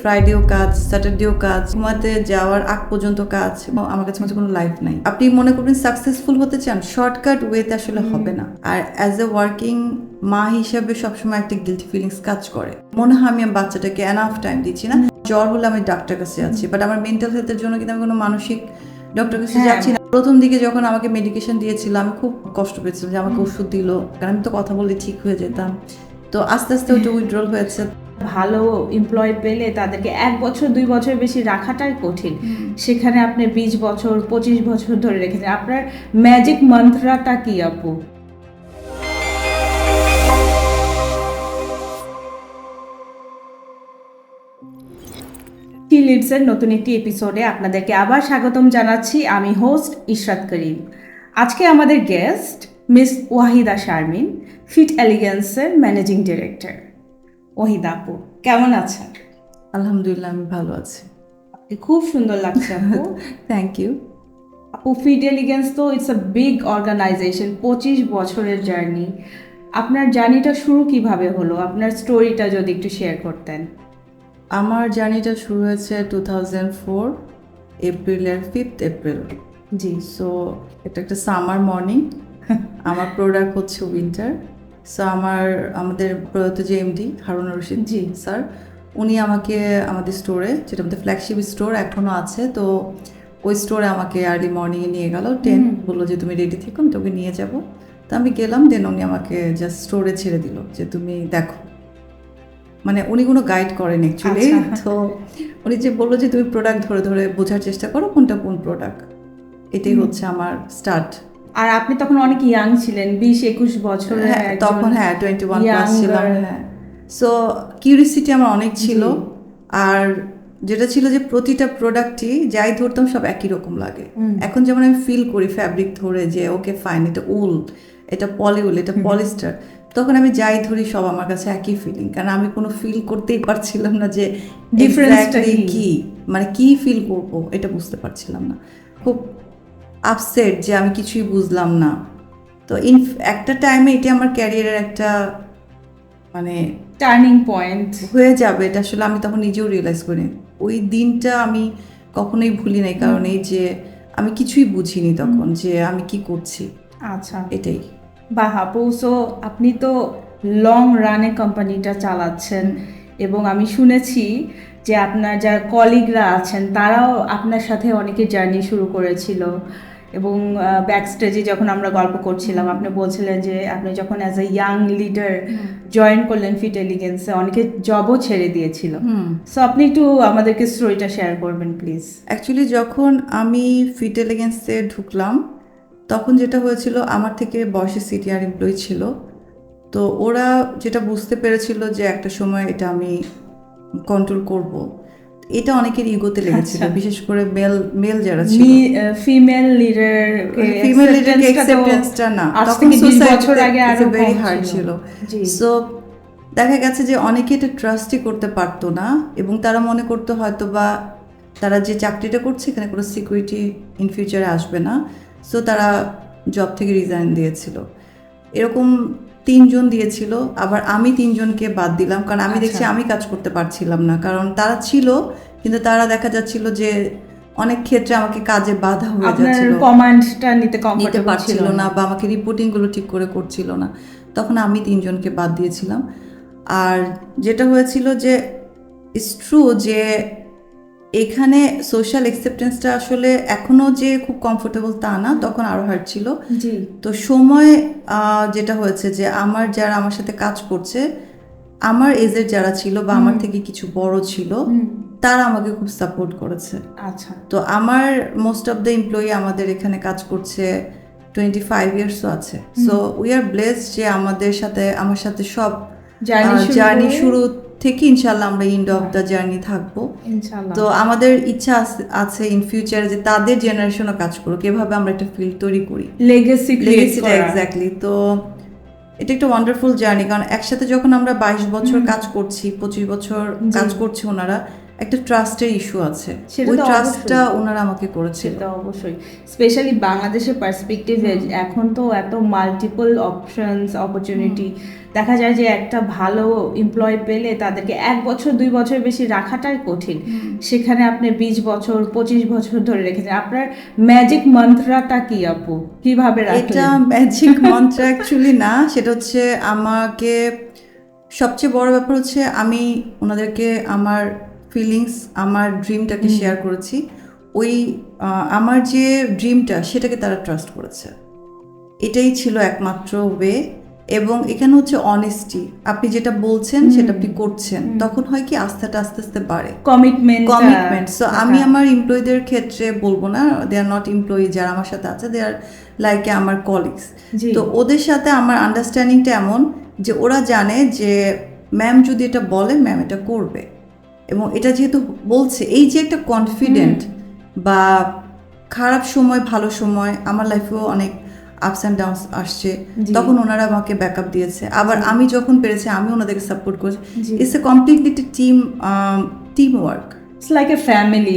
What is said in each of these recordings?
ফ্রাইডেও কাজ, স্যাটারডেও কাজ, ঘুমাতে যাওয়ার আগ পর্যন্ত কাজ, এবং আমার কাছে মধ্যে কোনো লাইফ নাই। আপনি মনে করবেন সাকসেসফুল হতে চান, শর্টকাট ওয়েতে আসলে হবে না। আর অ্যাজ এ ওয়ার্কিং মা হিসাবে সবসময় একটা গিল্টি ফিলিংস কাজ করে, মনে হয় আমি আমার বাচ্চাটাকে এনাফ টাইম দিচ্ছি না। জ্বর হলে আমি ডাক্তার কাছে যাচ্ছি, বাট আমার মেন্টাল হেলথের জন্য কিন্তু আমি কোনো মানসিক ডক্টর কাছে যাচ্ছি না। প্রথম দিকে যখন আমাকে মেডিকেশন দিয়েছিল আমি খুব কষ্ট পেয়েছিলাম যে আমাকে ওষুধ দিল, কারণ আমি তো কথা বললে ঠিক হয়ে যেতাম। তো আস্তে আস্তে ওটা উইথড্রল হয়েছে। ভালো এমপ্লয় পেলে তাদেরকে 1 বছর 2 বছর বেশি রাখাটাই কঠিন, সেখানে আপনি 20 বছর 25 বছর ধরে রেখেছেন। আপনার ম্যাজিক মন্ত্রটা কি আপু? টি লিডসের নতুন একটি এপিসোডে আপনাদেরকে আবার স্বাগতম জানাচ্ছি। আমি হোস্ট ইশরাত করিম। আজকে আমাদের guest Miss Wahida Sharmin, fit এলিগেন্সের ম্যানেজিং ডিরেক্টর। ওয়াহিদা আপু, কেমন আছেন? আলহামদুলিল্লাহ, আমি ভালো আছি। খুব সুন্দর লাগছে আপু। থ্যাংক ইউ আপু, ফিট এলিগেন্স তো ইটস আ বিগ অর্গানাইজেশন, 25 বছরের জার্নি। আপনার জার্নিটা শুরু কিভাবে হলো? আপনার স্টোরিটা যদি একটু শেয়ার করতেন। আমার জার্নিটা শুরু হয়েছে 2004 এপ্রিলের 5th এপ্রিল। জি। সো এটা একটা সামার মর্নিং। আমার প্রোডাক্ট হচ্ছে উইন্টার। সো আমাদের প্রয়াত যে এমডি হারুন রশিদ জি স্যার, উনি আমাকে আমাদের স্টোরে, যেটা আমাদের ফ্ল্যাগশিপ স্টোর এখনও আছে, তো ওই স্টোরে আমাকে আর্লি মর্নিংয়ে নিয়ে গেল। 10 বললো যে তুমি রেডি থেকো, আমি তোকে নিয়ে যাব। তো আমি গেলাম, দেন উনি আমাকে জাস্ট স্টোরে ছেড়ে দিল যে তুমি দেখো, মানে উনি কোনো গাইড করেন অ্যাকচুয়ালি। তো উনি যে বললো যে তুমি প্রোডাক্ট ধরে ধরে বোঝার চেষ্টা করো কোনটা কোন প্রোডাক্ট। এটাই হচ্ছে আমার স্টার্ট। আর আপনি তখন অনেক ইয়াং ছিলেন, 20-21 বছরের। তখন 21 প্লাস ছিলাম। হ্যাঁ, সো কিউরিসিটি আমার অনেক ছিল। আর যেটা ছিল যে প্রতিটা প্রোডাক্টই যাই ধরতাম সব একই রকম লাগে। এখন যেমন আমি ফিল করি ফ্যাব্রিক ধরে যে ওকে ফাইন, এটা উল, এটা পলিউল, এটা পলিস্টার, তখন আমি যাই ধরি সব আমার কাছে একই ফিলিং, কারণ আমি কোনো ফিল করতেই পারছিলাম না যে ডিফারেন্সটা কি, মানে কি ফিল করবো এটা বুঝতে পারছিলাম না। খুব আপসেট যে আমি কিছুই বুঝলাম না। তো একটা টাইমে এটি আমার ক্যারিয়ারের একটা মানে টার্নিং পয়েন্ট হয়ে যাবে, এটা আসলে আমি তখন নিজেও রিয়েলাইজ করি। ওই দিনটা আমি কখনোই ভুলি নাই, কারণ এই যে আমি কিছুই বুঝিনি তখন যে আমি কি করছি। আচ্ছা, এটাই। বাহ আপু, সো আপনি তো লং রানে কোম্পানিটা চালাচ্ছেন, এবং আমি শুনেছি যে আপনার যারা কলিগরা আছেন তারাও আপনার সাথে অনেকে জার্নি শুরু করেছিল। এবং ব্যাকস্টেজে যখন আমরা গল্প করছিলাম, আপনি বলছিলেন যে আপনি যখন as a young leader join করলেন ফিট এলিগেন্সে, অনেকে জবও ছেড়ে দিয়েছিল। সো আপনি একটু আমাদেরকে স্টোরিটা শেয়ার করবেন প্লিজ। অ্যাকচুয়ালি যখন আমি ফিট এলিগেন্সে ঢুকলাম, তখন যেটা হয়েছিল, আমার থেকে বয়সে সিনিয়র এমপ্লয়ি ছিল, তো ওরা যেটা বুঝতে পেরেছিল যে একটা সময় এটা আমি কন্ট্রোল করব, এটা অনেকের ইগোতে লেগেছিল, বিশেষ করে মেল যারা ছিল। ফিমেল লিডার অ্যাকসেপ্টেন্সটা না, তখন সোসাইটিতে ভেরি হার্ড ছিল। সো দেখা গেছে যে অনেকে এটা ট্রাস্টই করতে পারতো না, এবং তারা মনে করতো হয়তো বা তারা যে চাকরিটা করছে এখানে কোনো সিকিউরিটি ইন ফিউচারে আসবে না। সো তারা জব থেকে রিজাইন দিয়েছিল। এরকম 3 জন দিয়েছিল, আবার আমি 3 জনকে বাদ দিলাম, কারণ আমি দেখছি আমি কাজ করতে পারছিলাম না। কারণ তারা ছিল, কিন্তু তারা দেখা যাচ্ছিল যে অনেক ক্ষেত্রে আমাকে কাজে বাধা হয়ে যাচ্ছিল, কমান্ডটা নিতে পারছিল না, বা আমাকে রিপোর্টিংগুলো ঠিক করে করছিল না। তখন আমি 3 জনকে বাদ দিয়েছিলাম। আর যেটা হয়েছিল যে ইটস ট্রু যে এখানে সোশ্যাল অ্যাকসেপ্টেন্সটা আসলে এখনও যে খুব কমফোর্টেবল তা না, তখন আরও হার্ড ছিল। তো সময় যেটা হয়েছে যে যারা আমার সাথে কাজ করছে, আমার এজের যারা ছিল বা আমার থেকে কিছু বড় ছিল, তারা আমাকে খুব সাপোর্ট করেছে। আচ্ছা, তো আমার মোস্ট অফ দ্য এমপ্লয়ি আমাদের এখানে কাজ করছে 25 ইয়ার্সও আছে। সো উই আর ব্লেসড যে আমার সাথে সব জার্নি শুরু থেকে ইনশাল্লাহ আমরা এন্ড অফ দ্য জার্নি থাকবো। তো আমাদের ইচ্ছা আছে ইন ফিউচারে যে তাদের জেনারেশনও কাজ করুক, এভাবে আমরা একটা ফিল্ড তৈরি করি, লেগেসিটা। এক্স্যাক্টলি। তো এটা একটা ওয়ান্ডারফুল জার্নি, কারণ একসাথে যখন আমরা 22 বছর কাজ করছি, 25 বছর কাজ করছি ওনারা, একটা ট্রাস্টের ইস্যু আছে, সেটা ওই তো ট্রাস্টটা ওনারা আমাকে করেছিল। সেটা অবশ্যই, স্পেশালি বাংলাদেশের পার্সপেক্টিভে এখন তো এত মাল্টিপল অপশনস অপরচুনিটি, দেখা যায় যে একটা ভালো এমপ্লয় পেলে তাদেরকে 1 বছর 2 বছর বেশি রাখাটাই কঠিন, সেখানে আপনি 20 বছর 25 বছর ধরে রেখেছেন। আপনার ম্যাজিক মন্ত্রটা কি আপু, কিভাবে রাখলেন? এটা ম্যাজিক মন্ত্র অ্যাকচুয়ালি না, সেটা হচ্ছে আমাকে সবচেয়ে বড় ব্যাপার হচ্ছে আমি ওনাদেরকে আমার ফিলিংস, আমার ড্রিমটাকে শেয়ার করেছি। ওই আমার যে ড্রিমটা সেটাকে তারা ট্রাস্ট করেছে, এটাই ছিল একমাত্র ওয়ে। এবং এখানে হচ্ছে অনেস্টি, আপনি যেটা বলছেন সেটা আপনি করছেন, তখন হয় কি আস্থাটা আস্তে আস্তে বাড়ে, কমিটমেন্ট। সো আমি আমার এমপ্লয়ীদের ক্ষেত্রে বলবো না, দে আর নট এমপ্লয়ি, যারা আমার সাথে আছে দে আর লাইক আমার কলিগস। তো ওদের সাথে আমার আন্ডারস্ট্যান্ডিংটা এমন যে ওরা জানে যে ম্যাম যদি এটা বলে ম্যাম এটা করবে, এবং এটা যেহেতু বলছে, এই যে একটা কনফিডেন্ট, বা খারাপ সময় ভালো সময় আমার লাইফেও অনেক আপস অ্যান্ড ডাউনস আসছে, তখন ওনারা আমাকে ব্যাকআপ দিয়েছে। আবার আমি যখন পেরেছি আমি ওনাদেরকে সাপোর্ট করেছি। It's a completely team work, it's like a family.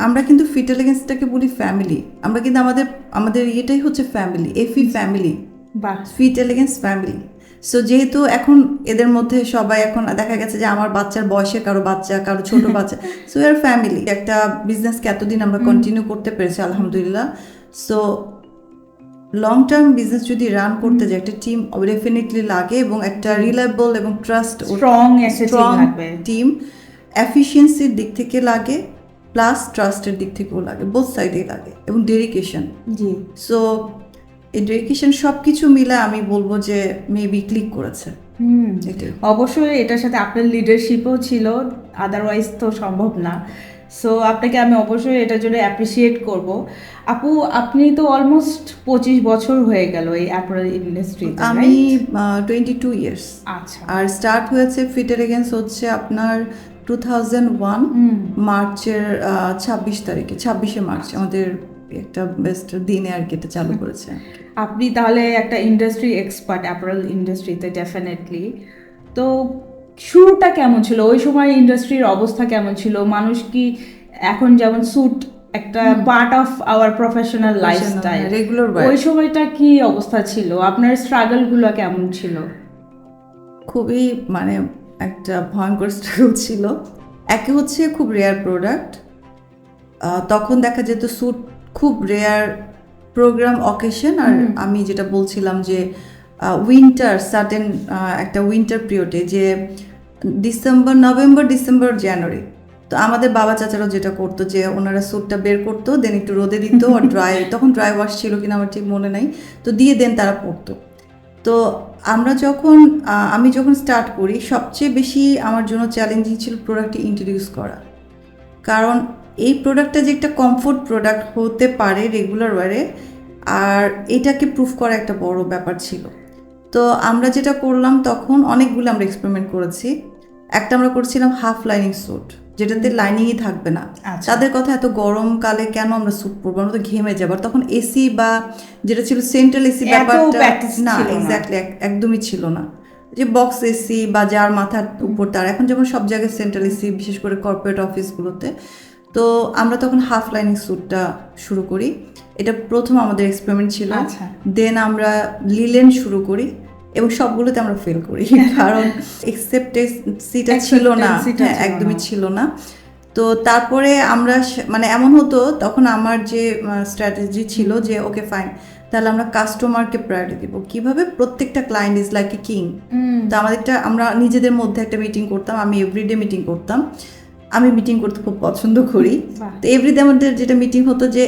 আমরা কিন্তু ফিট এলিগেন্সটাকে বলি ফ্যামিলি, আমরা কিন্তু আমাদের এটাই হচ্ছে family, FE family, fit elegance family. So যেহেতু এখন এদের মধ্যে সবাই, এখন দেখা গেছে যে আমার বাচ্চার বয়সে কারো বাচ্চা, কারো ছোট বাচ্চা, সো এর ফ্যামিলি। একটা বিজনেসকে এতদিন আমরা কন্টিনিউ করতে পেরেছি আলহামদুলিল্লাহ। সো লং টার্ম বিজনেস যদি রান করতে যায় একটা টিম ডেফিনেটলি লাগে, এবং একটা রিলায়েবল এবং স্ট্রং টিম এফিসিয়েন্সির দিক থেকে লাগে, প্লাস ট্রাস্টের দিক থেকেও লাগে, বোথ সাইডেই লাগে, এবং ডেডিকেশন। সো এই ডেডিকেশন সব কিছু মিলে আমি বলবো যে মেবি ক্লিক করেছে। অবশ্যই এটার সাথে আপনার লিডারশিপও ছিল, আদারওয়াইজ তো সম্ভব না। সো আপনাকে আমি অবশ্যই এটার জন্য অ্যাপ্রিসিয়েট করব। আপু, আপনি তো অলমোস্ট 25 বছর হয়ে গেল এই অ্যাপারেল ইন্ডাস্ট্রিতে। আমি 22 ইয়ার্স। আচ্ছা। আর স্টার্ট হয়েছে ফিট এলিগেন্স হচ্ছে আপনার 2001 মার্চের 26 তারিখে, 26শে মার্চ আমাদের একটা বেস্ট দিনে আর কি এটা চালু করেছে। আপনি তাহলে একটা ইন্ডাস্ট্রি এক্সপার্ট অ্যাপারেল ইন্ডাস্ট্রিতে, ডেফিনেটলি। তো শুরুটা কেমন ছিল ওই সময়, ইন্ডাস্ট্রির অবস্থা কেমন ছিল? মানুষ কি এখন যেমন স্যুট একটা part of our professional lifestyle, regular, ওই সময়টা কি অবস্থা ছিল? আপনার স্ট্রাগলগুলো কেমন ছিল? খুবই মানে একটা ভয়ঙ্কর স্ট্রাগল ছিল। একে হচ্ছে খুব রেয়ার প্রোডাক্ট, তখন দেখা যেত স্যুট খুব রেয়ার, প্রোগ্রাম অকেশন। আর আমি যেটা বলছিলাম যে উইন্টার, সার্টেন একটা উইন্টার পিরিয়ডে, যে নভেম্বর ডিসেম্বর জানুয়ারি, তো আমাদের বাবা চাচারাও যেটা করতো যে ওনারা স্যুটটা বের করতো, দেন একটু রোদে দিত, আর তখন ড্রাই ওয়াশ ছিল কিনা আমার ঠিক মনে নাই, তো দিয়ে দেন তারা পরতো। তো আমি যখন স্টার্ট করি, সবচেয়ে বেশি আমার জন্য চ্যালেঞ্জিং ছিল প্রোডাক্টটি ইন্ট্রোডিউস করা, কারণ এই প্রোডাক্টটা যে একটা কমফোর্ট প্রোডাক্ট হতে পারে রেগুলার ওয়ারে, আর এটাকে প্রুফ করা একটা বড় ব্যাপার ছিল। তো আমরা যেটা করলাম, তখন অনেকগুলো আমরা এক্সপেরিমেন্ট করেছি। একটা আমরা করেছিলাম হাফ লাইনিং স্যুট, যেটাতে লাইনিংই থাকবে না। তাদের কথা, এত গরমকালে কেন আমরা স্যুট পরবো, আমরা তো ঘেমে যাবো। তখন এসি বা যেটা ছিল সেন্ট্রাল এসি ব্যাপারটা না, এক্স্যাক্টলি একদমই ছিল না, যে বক্স এসি বা যার মাথার উপর তার, এখন যেমন সব জায়গায় সেন্ট্রাল এসি, বিশেষ করে কর্পোরেট অফিসগুলোতে। তো আমরা তখন হাফ লাইনিং স্যুটটা শুরু করি, এটা প্রথম আমাদের এক্সপেরিমেন্ট ছিল। দেন আমরা লিলেন শুরু করি, এবং সবগুলোতে আমরা ফেল করি, কারণ অ্যাকসেপ্টেন্সিটা ছিল না, একদমই ছিল না। তো তারপরে আমরা মানে এমন হতো, তখন আমার যে স্ট্র্যাটেজি ছিল যে ওকে ফাইন, তাহলে আমরা কাস্টমারকে প্রায়োরিটি দিব। কিভাবে? প্রত্যেকটা client is like a king. তো আমরা নিজেদের মধ্যে একটা মিটিং করতাম, আমি এভরিডে মিটিং করতাম, আমি মিটিং করতে খুব পছন্দ করি। তো এভরিডে আমাদের যেটা মিটিং হতো যে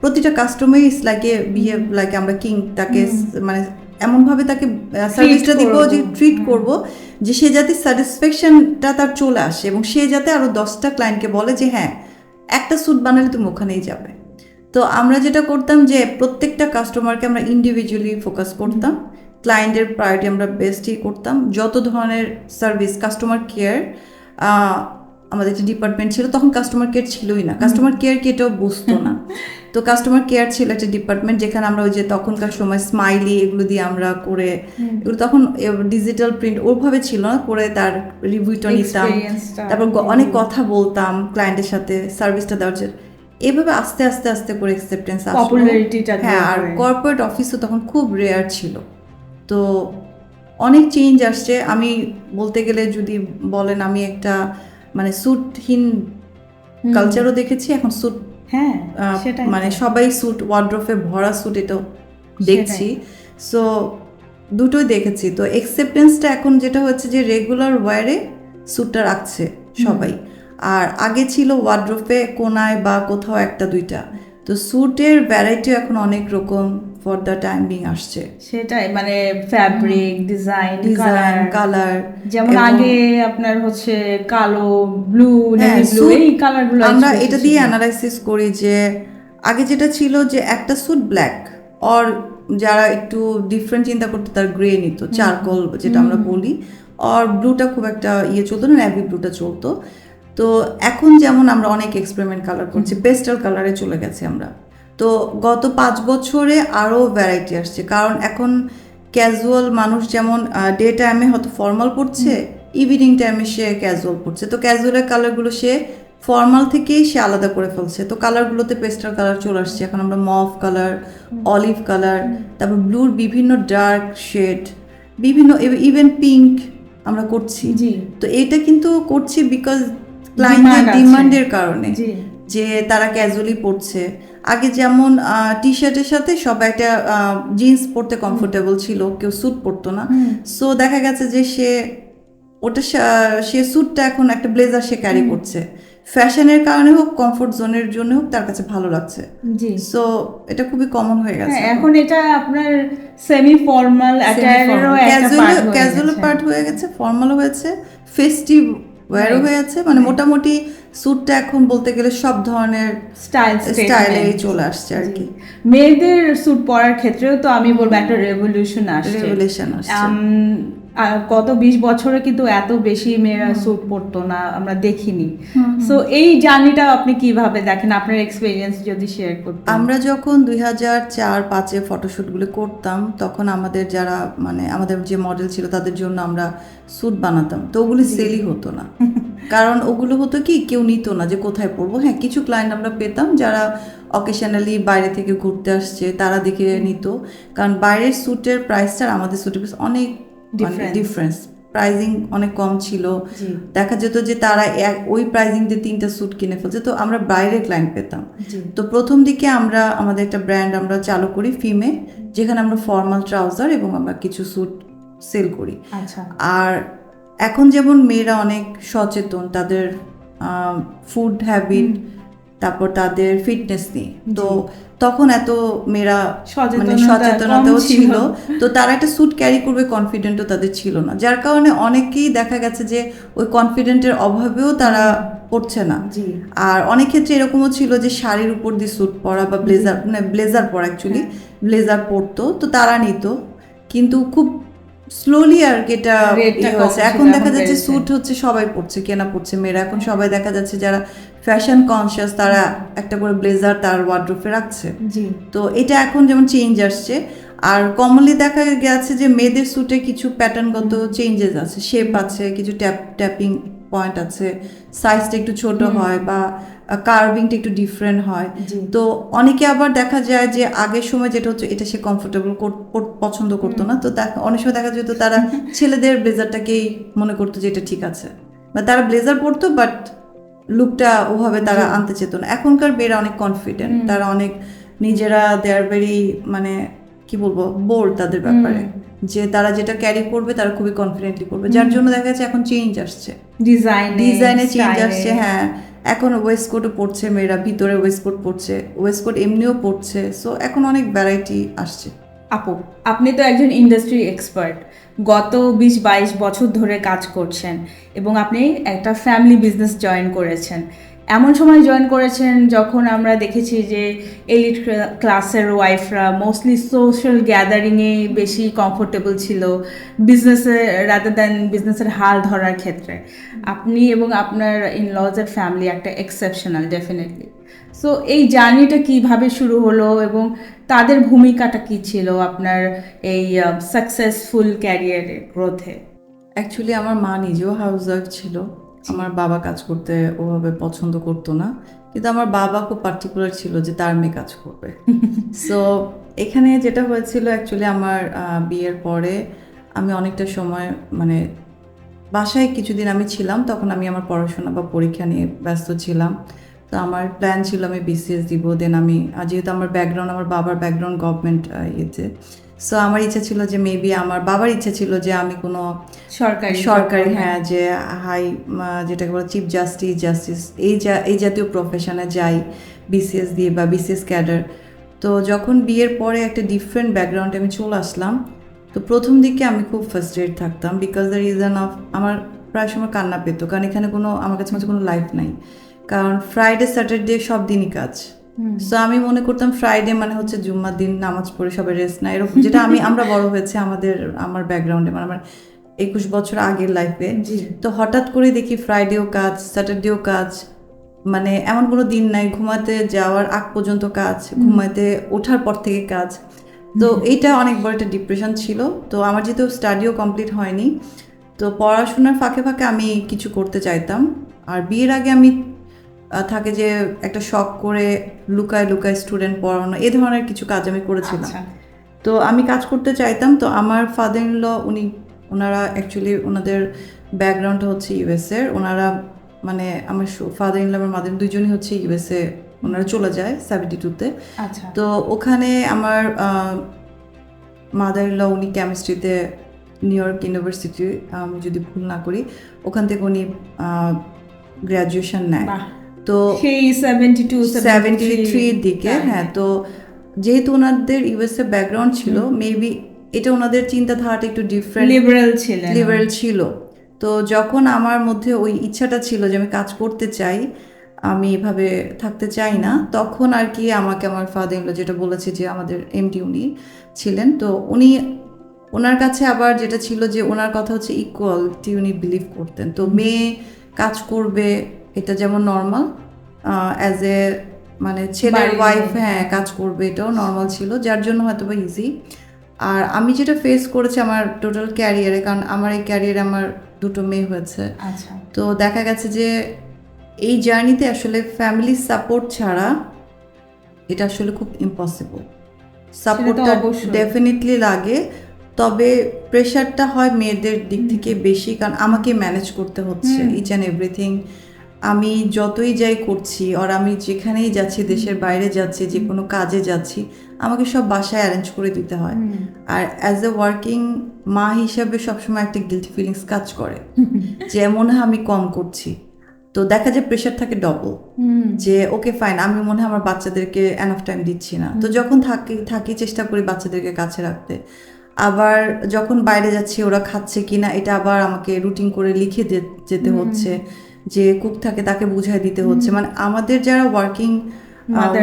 প্রতিটা customer is like a behave like আমরা কিং, তাকে মানে এমনভাবে তাকে সার্ভিসটা দিব, যে ট্রিট করব, যে সে যাতে স্যাটিসফ্যাকশনটা তার চলে আসে, এবং সে যাতে আরও 10টা ক্লায়েন্টকে বলে যে হ্যাঁ, একটা স্যুট বানালে তুমি ওখানেই যাবে। তো আমরা যেটা করতাম যে প্রত্যেকটা কাস্টমারকে আমরা ইন্ডিভিজুয়ালি ফোকাস করতাম, ক্লায়েন্টের প্রায়োরিটি আমরা বেস্টই করতাম, যত ধরনের সার্ভিস, কাস্টমার কেয়ার, আমাদের একটা ডিপার্টমেন্ট ছিল, তখন কাস্টমার কেয়ার ছিলই না, কাস্টমার কেয়ার কি এটাও বুঝতো না। তো কাস্টমার কেয়ার ছিল একটা ডিপার্টমেন্ট, যেখানে আমরা ওই যে তখনকার সময় স্মাইলি এগুলো দিয়ে আমরা করে, এগুলো তখন ডিজিটাল প্রিন্ট ওভাবে ছিল না, করে তার রিভিউটা নিতাম, তারপর অনেক কথা বলতাম ক্লায়েন্টের সাথে সার্ভিসটা দেওয়ার জন্য। এভাবে আস্তে আস্তে আস্তে করে অ্যাকসেপ্টেন্স আসলো। হ্যাঁ, আর কর্পোরেট অফিসও তখন খুব রেয়ার ছিল, তো অনেক চেঞ্জ আসছে। আমি বলতে গেলে যদি বলেন, আমি একটা মানে স্যুটহীন কালচারও দেখেছি, এখন স্যুট, হ্যাঁ মানে সবাই স্যুট, ওয়ার্ড্রোফে ভরা স্যুট, এটাও দেখছি। সো দুটোই দেখেছি। তো অ্যাকসেপ্টেন্সটা এখন যেটা হচ্ছে যে রেগুলার ওয়্যারে স্যুটটা রাখছে সবাই, আর আগে ছিল ওয়ার্ড্রোফে কোনায় বা কোথাও একটা দুইটা। তো স্যুটের ভ্যারাইটি এখন অনেক রকম ফর দ্য টাইম বিং আসছে। সেটাই, মানে ফ্যাব্রিক, ডিজাইন, কালার, যেমন আগে আপনার হচ্ছে কালো, ব্লু, নেভি ব্লু, এই কালারগুলো আমরা এটা দিয়ে অ্যানালাইসিস করি যে আগে যেটা ছিল যে একটা স্যুট ব্ল্যাক, অর যারা একটু ডিফারেন্ট চিন্তা করতো তার গ্রে নিত, চারকোল যেটা আমরা বলি, অর ব্লুটা খুব একটা চলতো না, নেভি ব্লুটা চলতো। তো এখন যেমন আমরা অনেক এক্সপেরিমেন্ট কালার করছি, পেস্টাল কালারে চলে গেছে আমরা। তো গত 5 বছরে আরও ভ্যারাইটি আসছে, কারণ এখন ক্যাজুয়াল মানুষ যেমন ডে টাইমে হয়তো ফর্মাল পড়ছে, ইভিনিং টাইমে সে ক্যাজুয়াল পড়ছে, তো ক্যাজুয়ালের কালারগুলো সে ফর্মাল থেকেই সে আলাদা করে ফেলছে। তো কালারগুলোতে পেস্টাল কালার চলে আসছে, এখন আমরা মভ কালার, অলিভ কালার, তারপর ব্লুর বিভিন্ন ডার্ক শেড, বিভিন্ন ইভেন পিঙ্ক আমরা করছি। তো এটা কিন্তু করছি বিকজ ক্লায়েন্টের ডিমান্ডের কারণে, যে তারা ক্যাজুয়ালি পড়ছে। আগে যেমন টি শার্টের সাথে সবাই একটা জিন্স পরতে কমফোর্টেবল ছিল, কেউ স্যুট পরতো না। সো দেখা গেছে যে সে স্যুটটা এখন একটা ব্লেজার সে ক্যারি করছে, ফ্যাশনের কারণে হোক, কমফোর্ট জোনের জন্য হোক, তার কাছে ভালো লাগছে। সো এটা খুবই কমন হয়ে গেছে এখন। এটা আপনার সেমি ফর্মাল অ্যাটায়ারেরও একটা ক্যাজুয়াল পার্ট হয়ে গেছে, ফর্মালও হয়েছে, ফেস্টিভ ওয়্যারও হয়েছে। মানে মোটামুটি স্যুটটা এখন বলতে গেলে সব ধরনের স্টাইলে চলে আসছে আর কি। মেয়েদের স্যুট পরার ক্ষেত্রেও তো আমি বলবো একটা রেভলিউশন আসছে। গত 20 বছরে কিন্তু এত বেশি মেয়েরা স্যুট পরতো না, আমরা দেখিনি। সো এই জার্নিটা আপনি কিভাবে দেখেন, আপনার এক্সপেরিয়েন্স যদি শেয়ার করতেন। আমরা যখন 2004-05-এ ফটোশ্যুটগুলো করতাম, তখন আমাদের যারা মানে আমাদের যে মডেল ছিল তাদের জন্য আমরা স্যুট বানাতাম, তো ওগুলো সেলই হতো না। কারণ ওগুলো হতো কি, কেউ নিত না যে কোথায় পরবো। হ্যাঁ, কিছু ক্লায়েন্ট আমরা পেতাম যারা অকেশনালি বাইরে থেকে ঘুরতে আসছে, তারা দেখে নিত। কারণ বাইরের স্যুটের প্রাইসটা আমাদের স্যুটের অনেক ডিফারেন্স, প্রাইজিং অনেক কম ছিল। দেখা যেত যে তারা ওই প্রাইজিং দিয়ে 3টা স্যুট কিনে ফেলছে, তো আমরা বাইরে ক্লায়েন্ট পেতাম। তো প্রথম দিকে আমরা আমাদের একটা ব্র্যান্ড আমরা চালু করি ফিমে, যেখানে আমরা ফর্মাল ট্রাউজার এবং আমরা কিছু স্যুট সেল করি। আর এখন যেমন মেয়েরা অনেক সচেতন তাদের ফুড হ্যাবিট, তারপর তাদের ফিটনেস নিয়ে, তো তখন এত মেয়েরা মানে সচেতনতাও ছিল, তো তারা একটা স্যুট ক্যারি করবে কনফিডেন্টও তাদের ছিল না, যার কারণে অনেকেই দেখা গেছে যে ওই কনফিডেন্টের অভাবেও তারা পড়ছে না। আর অনেক ক্ষেত্রে এরকমও ছিল যে শাড়ির উপর দিয়ে স্যুট পরা বা ব্লেজার, মানে ব্লেজার পরা, অ্যাকচুয়ালি ব্লেজার পরতো, তো তারা নিত, কিন্তু খুব স্লোলি আর কি এটা হয়েছে। এখন দেখা যাচ্ছে স্যুট হচ্ছে সবাই পড়ছে, কেনা পড়ছে মেয়েরা। এখন সবাই দেখা যাচ্ছে যারা ফ্যাশন কনসিয়াস, তারা একটা করে ব্লেজার তার ওয়ার্ড্রোবে রাখছে। তো এটা এখন যেমন চেঞ্জ আসছে। আর কমনলি দেখা গেছে যে মেয়েদের স্যুটে কিছু প্যাটার্নগত চেঞ্জেস আছে, শেপ আছে, কিছু ট্যাপিং পয়েন্ট আছে, সাইজটা একটু ছোট হয় বা কার্ভিংটা একটু ডিফারেন্ট হয়। তো অনেকে আবার দেখা যায় যে আগের সময় যেটা হচ্ছে এটা সে কমফোর্টেবল পছন্দ করতো না, তো অনেক সময় দেখা যেত তারা ছেলেদের ব্লেজারটাকেই মনে করতো যে এটা ঠিক আছে, বা তারা ব্লেজার পরতো বাট লুকটা ওভাবে তারা আনতে চেত না। এখনকার মেয়েরা অনেক কনফিডেন্ট, তারা অনেক নিজেরা দে আর ভেরি, মানে কি বলবো, বোল্ড তাদের ব্যাপারে, যে তারা যেটা ক্যারি করবে তারা খুবই কনফিডেন্টলি করবে, যার জন্য দেখা যাচ্ছে এখন চেঞ্জ আসছে, ডিজাইনে চেঞ্জ আসছে। হ্যাঁ, এখন ওয়েস্টকোটও পড়ছে মেয়েরা, ভিতরে ওয়েস্টকোট পড়ছে, ওয়েস্টকোট এমনিও পড়ছে। সো এখন অনেক ভ্যারাইটি আসছে। আপু, আপনি তো একজন ইন্ডাস্ট্রি এক্সপার্ট, গত 20-22 বছর ধরে কাজ করছেন এবং আপনি একটা ফ্যামিলি বিজনেস জয়েন করেছেন। এমন সময় জয়েন করেছেন যখন আমরা দেখেছি যে এলিট ক্লাসের ওয়াইফরা মোস্টলি সোশ্যাল গ্যাদারিংয়ে বেশি কমফোর্টেবল ছিল বিজনেসে রাদার দ্যান বিজনেসের হাল ধরার ক্ষেত্রে। আপনি এবং আপনার ইনলজের ফ্যামিলি একটা এক্সেপশনাল ডেফিনেটলি। সো এই জার্নিটা কিভাবে শুরু হলো এবং তাদের ভূমিকাটা কি ছিল আপনার এই সাকসেসফুল ক্যারিয়ারে গ্রোথে? অ্যাকচুয়ালি আমার মা নিজেও হাউস ওয়াইফ ছিল, আমার বাবা কাজ করতে ওভাবে পছন্দ করতো না, কিন্তু আমার বাবা খুব পার্টিকুলার ছিল যে তার মেয়ে কাজ করবে। সো এখানে যেটা হয়েছিল অ্যাকচুয়ালি আমার বিয়ের পরে আমি অনেকটা সময় মানে বাসায় কিছুদিন আমি ছিলাম, তখন আমি আমার পড়াশোনা বা পরীক্ষা নিয়ে ব্যস্ত ছিলাম। তো আমার প্ল্যান ছিল আমি বিসিএস দিব, দেন আমি যেহেতু আমার ব্যাকগ্রাউন্ড, আমার বাবার ব্যাকগ্রাউন্ড গভর্নমেন্ট ইয়েতে, সো আমার ইচ্ছা ছিল যে মেবি আমার বাবার ইচ্ছা ছিল যে আমি কোনো সরকারি হ্যাঁ যে যেটাকে বলে চিফ জাস্টিস এই জাতীয় প্রফেশনে যাই বিসিএস দিয়ে বা বিসিএস ক্যাডার। তো যখন বিয়ের পরে একটা ডিফারেন্ট ব্যাকগ্রাউন্ডে আমি চলে আসলাম, তো প্রথম দিকে আমি খুব ফার্স্ট্রেট থাকতাম বিকজ দ্য রিজন অফ আমার প্রায় সময় কান্না পেতো, কারণ এখানে আমার কাছে কোনো লাইফ নাই, কারণ ফ্রাইডে স্যাটারডে সব দিনই কাজ। সো আমি মনে করতাম ফ্রাইডে মানে হচ্ছে জুম্মার দিন, নামাজ পড়ে সবাই রেস্ট না, এরকম যেটা আমরা বড় হয়েছে আমার ব্যাকগ্রাউন্ডে মানে আমার 21 বছর আগের লাইফে। তো হঠাৎ করে দেখি ফ্রাইডেও কাজ, স্যাটারডেও কাজ, মানে এমন কোনো দিন নাই ঘুমাতে যাওয়ার আগ পর্যন্ত কাজ, ঘুমাতে ওঠার পর থেকে কাজ। তো এইটা অনেক বড় একটা ডিপ্রেশন ছিল। তো আমার যেহেতু স্টাডিও কমপ্লিট হয়নি, তো পড়াশোনার ফাঁকে ফাঁকে আমি কিছু করতে চাইতাম। আর বিয়ের আগে আমি থাকে যে একটা শখ করে লুকায় স্টুডেন্ট পড়ানো, এই ধরনের কিছু কাজ আমি করেছিলাম। তো আমি কাজ করতে চাইতাম। তো আমার ফাদার ইন ল ওনারা অ্যাকচুয়ালি ওনাদের ব্যাকগ্রাউন্ডটা হচ্ছে ইউএসএর, ওনারা মানে আমার ফাদার ইন ল আমার মাদার দুইজনই হচ্ছে ইউএসএ, ওনারা চলে যায় 72-তে। তো ওখানে আমার মাদার ইন ল উনি কেমিস্ট্রিতে নিউ ইয়র্ক ইউনিভার্সিটি, যদি ভুল না করি, ওখান থেকে উনি গ্র্যাজুয়েশন নেয়। তো সেই 73 দিকে হ্যাঁ। তো যেহেতু ওনাদের ইউএসএ ব্যাকগ্রাউন্ড ছিল, মেবি এটা ওনাদের চিন্তাধারাটা একটু ডিফারেন্ট, লিবারেল ছিল। তো যখন আমার মধ্যে ওই ইচ্ছাটা ছিল যে আমি কাজ করতে চাই, আমি এভাবে থাকতে চাই না, তখন আর কি আমাকে আমার ফাদার ইন ল যেটা বলেছে যে আমাদের এমডি উনি ছিলেন, তো ওনার কাছে আবার যেটা ছিল যে ওনার কথা হচ্ছে ইকুয়ালিটি উনি বিলিভ করতেন। তো মেয়ে কাজ করবে এটা যেমন নর্মাল, অ্যাজ এ মানে ছেলের ওয়াইফ হ্যাঁ কাজ করবে এটাও নর্মাল ছিল, যার জন্য হয়তো বা ইজি। আর আমি যেটা ফেস করেছি আমার টোটাল ক্যারিয়ারে, কারণ আমার এই ক্যারিয়ারে আমার দুটো মেয়ে হয়েছে, তো দেখা গেছে যে এই জার্নিতে আসলে ফ্যামিলি সাপোর্ট ছাড়া এটা আসলে খুব ইম্পসিবল। সাপোর্টটা ডেফিনেটলি লাগে, তবে প্রেশারটা হয় মেয়েদের দিক থেকে বেশি, কারণ আমাকে ম্যানেজ করতে হচ্ছে ইচ অ্যান্ড এভরিথিং। আমি যতই যাই করছি, আর আমি যেখানেই যাচ্ছি, দেশের বাইরে যাচ্ছি, যে কোনো কাজে যাচ্ছি, আমাকে সব বাসায় অ্যারেঞ্জ করে দিতে হয়। আর অ্যাজ এ ওয়ার্কিং মা হিসাবে সবসময় একটা গিল্টি ফিলিংস কাজ করে যে মনে হয় আমি কম করছি। তো দেখা যায় প্রেশার থাকে ডবল, যে ওকে ফাইন, আমি মনে হয় আমার বাচ্চাদেরকে এনাফ টাইম দিচ্ছি না। তো যখন থাকি চেষ্টা করি বাচ্চাদেরকে কাছে রাখতে, আবার যখন বাইরে যাচ্ছি ওরা খাচ্ছে কিনা এটা আবার আমাকে রুটিন করে লিখে যেতে হচ্ছে, যে কুক থাকে তাকে বুঝাই দিতে হচ্ছে। মানে আমাদের যারা ওয়ার্কিং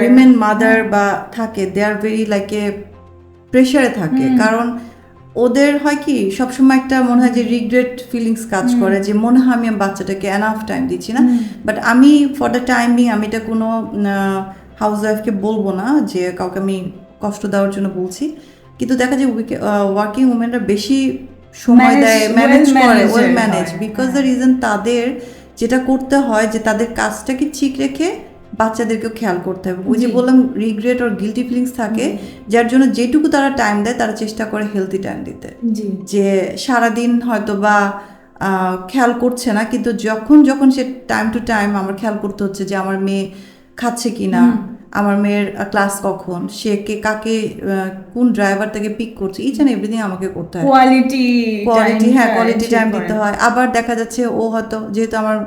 উইমেন মাদার বা থাকে, দে আর ভেরি লাইক এ প্রেশারে থাকে, কারণ ওদের হয় কি সবসময় একটা মনে হয় যে রিগ্রেট ফিলিংস কাজ করে, যে মনে হয় আমি বাচ্চাটাকে এনাফ টাইম দিচ্ছি না। বাট আমি ফর দ্য টাইমিং আমি এটা কোনো হাউস ওয়াইফকে বলবো না যে কাউকে আমি কষ্ট দেওয়ার জন্য বলছি, কিন্তু দেখা যায় ওয়ার্কিং উমেনরা বেশি সময় দেয়, ম্যানেজ করে, well manage, because the reason তাদের যেটা করতে হয় যে তাদের কাজটাকে ঠিক রেখে বাচ্চাদেরকেও খেয়াল করতে হবে। ওই যে বললাম রিগ্রেট আর গিল্টি ফিলিংস থাকে, যার জন্য যেটুকু তারা টাইম দেয় তারা চেষ্টা করে হেলদি টাইম দিতে, যে সারাদিন হয়তো বা খেয়াল করছে না, কিন্তু যখন সে টাইম টু টাইম আমার খেয়াল করতে হচ্ছে যে আমার মেয়ে খাচ্ছে কিনা, আমার মেয়ের ক্লাস কখন, সে কাকে কোন ড্রাইভার থেকে পিক করছে, ইচ অ্যান্ড এভরিথিং আমাকে করতে হয়। কোয়ালিটি টাইম দিতে হয়। আবার দেখা যাচ্ছে ও হয়তো, যেহেতু আমার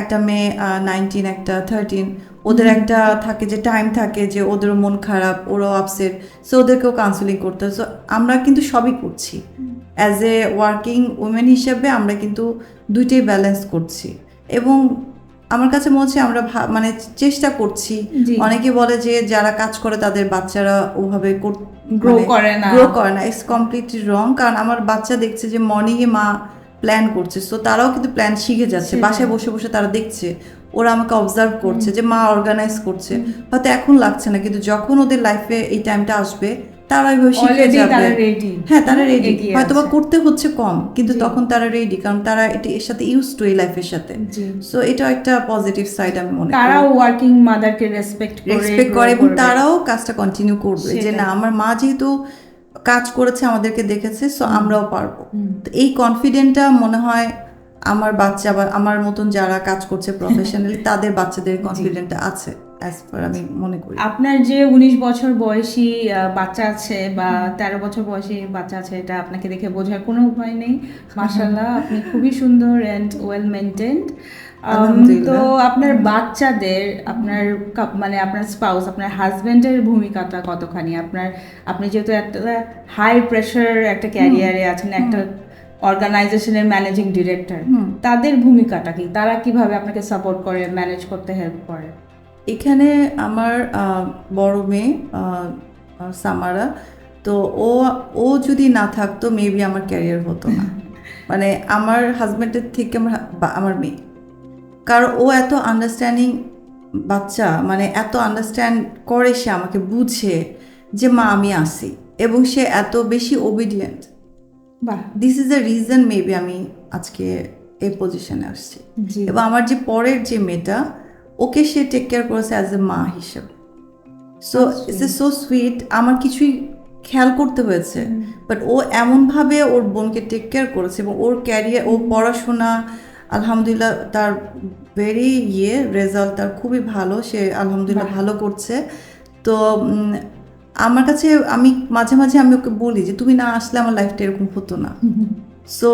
একটা মেয়ে 19 একটা 13, ওদের একটা থাকে যে টাইম থাকে যে ওদেরও মন খারাপ, ওরাও আপসেট, সো ওদেরকেও কাউন্সেলিং করতে হয়। সো আমরা কিন্তু সবই করছি অ্যাজ এ ওয়ার্কিং উমেন হিসেবে, আমরা কিন্তু দুইটাই ব্যালেন্স করছি। এবং আমার কাছে মনে হচ্ছে আমরা মানে চেষ্টা করছি। অনেকে বলে যে যারা কাজ করে তাদের বাচ্চারা ওভাবে গ্রো করে না, ইটস কমপ্লিটলি রং। কারণ আমার বাচ্চা দেখছে যে মর্নিংয়ে মা প্ল্যান করছে, তো তারাও কিন্তু প্ল্যান শিখে যাচ্ছে, বাসায় বসে বসে তারা দেখছে, ওরা আমাকে অবজার্ভ করছে যে মা অর্গানাইজ করছে। হয়তো এখন লাগছে না, কিন্তু যখন ওদের লাইফে এই টাইমটা আসবে তারা ওইভাবে শিখে যাবে। হ্যাঁ, তারা রেডি, হয়তো বা করতে হচ্ছে কম, কিন্তু তখন তারা রেডি, কারণ তারা এর সাথে ইউজ টু এই লাইফের সাথে। সো এটা একটা পজিটিভ সাইড আমি মনে করি। তারাও ওয়ার্কিং মাদারকে রেসপেক্ট করে এবং তারাও কাজটা কন্টিনিউ করবে, যে না আমার মা যেহেতু কাজ করেছে, আমাদেরকে দেখেছে, সো আমরাও পারবো। তো এই কনফিডেন্টটা মনে হয় আমার বাচ্চা বা আমার মতন যারা কাজ করছে প্রফেশনালি তাদের বাচ্চাদের কনফিডেন্টটা আছে, অ্যাজ পার আমি মনে করি। আপনার যে 19 বছর বয়সী বাচ্চা আছে বা 13 বছর বয়সী বাচ্চা আছে, এটা আপনাকে দেখে বোঝার কোনো উপায় নেই। মাশাআল্লাহ, আপনি খুবই সুন্দর অ্যান্ড ওয়েল মেনটেন্ড। তো আপনার বাচ্চাদের আপনার মানে আপনার স্পাউস, আপনার হাজবেন্ডের ভূমিকাটা কতখানি? আপনি যেহেতু একটা হাই প্রেশার একটা ক্যারিয়ারে আছেন, একটা অর্গানাইজেশনের ম্যানেজিং ডিরেক্টর, তাদের ভূমিকাটা কি? তারা কিভাবে আপনাকে সাপোর্ট করে, ম্যানেজ করতে হেল্প করে? এখানে আমার বড় মেয়ে সামারা, তো ও যদি না থাকতো মেবি আমার ক্যারিয়ার হতো না। মানে আমার হাজব্যান্ডের থেকে আমার মেয়ে, কারণ ও এত আন্ডারস্ট্যান্ডিং বাচ্চা, মানে এত আন্ডারস্ট্যান্ড করে, সে আমাকে বুঝে যে মা আমি আসি, এবং সে এত বেশি obedient. This is the reason maybe আমি আজকে এই পজিশনে আসছি। এবং আমার যে পরের যে মেয়েটা, ওকে সে টেক কেয়ার করেছে অ্যাজ এ মা হিসেবে। So it's a so sweet. আমার কিছুই খেয়াল করতে হয়েছে, বাট ও এমনভাবে ওর বোনকে টেক কেয়ার করেছে, এবং ওর ক্যারিয়ার, ও পড়াশোনা আলহামদুলিল্লাহ তার ভেরি রেজাল্ট তার খুবই ভালো, সে আলহামদুলিল্লাহ ভালো করছে। তো আমার কাছে আমি মাঝে মাঝে আমি ওকে বলি যে তুমি না আসলে আমার লাইফটা এরকম হতো না। সো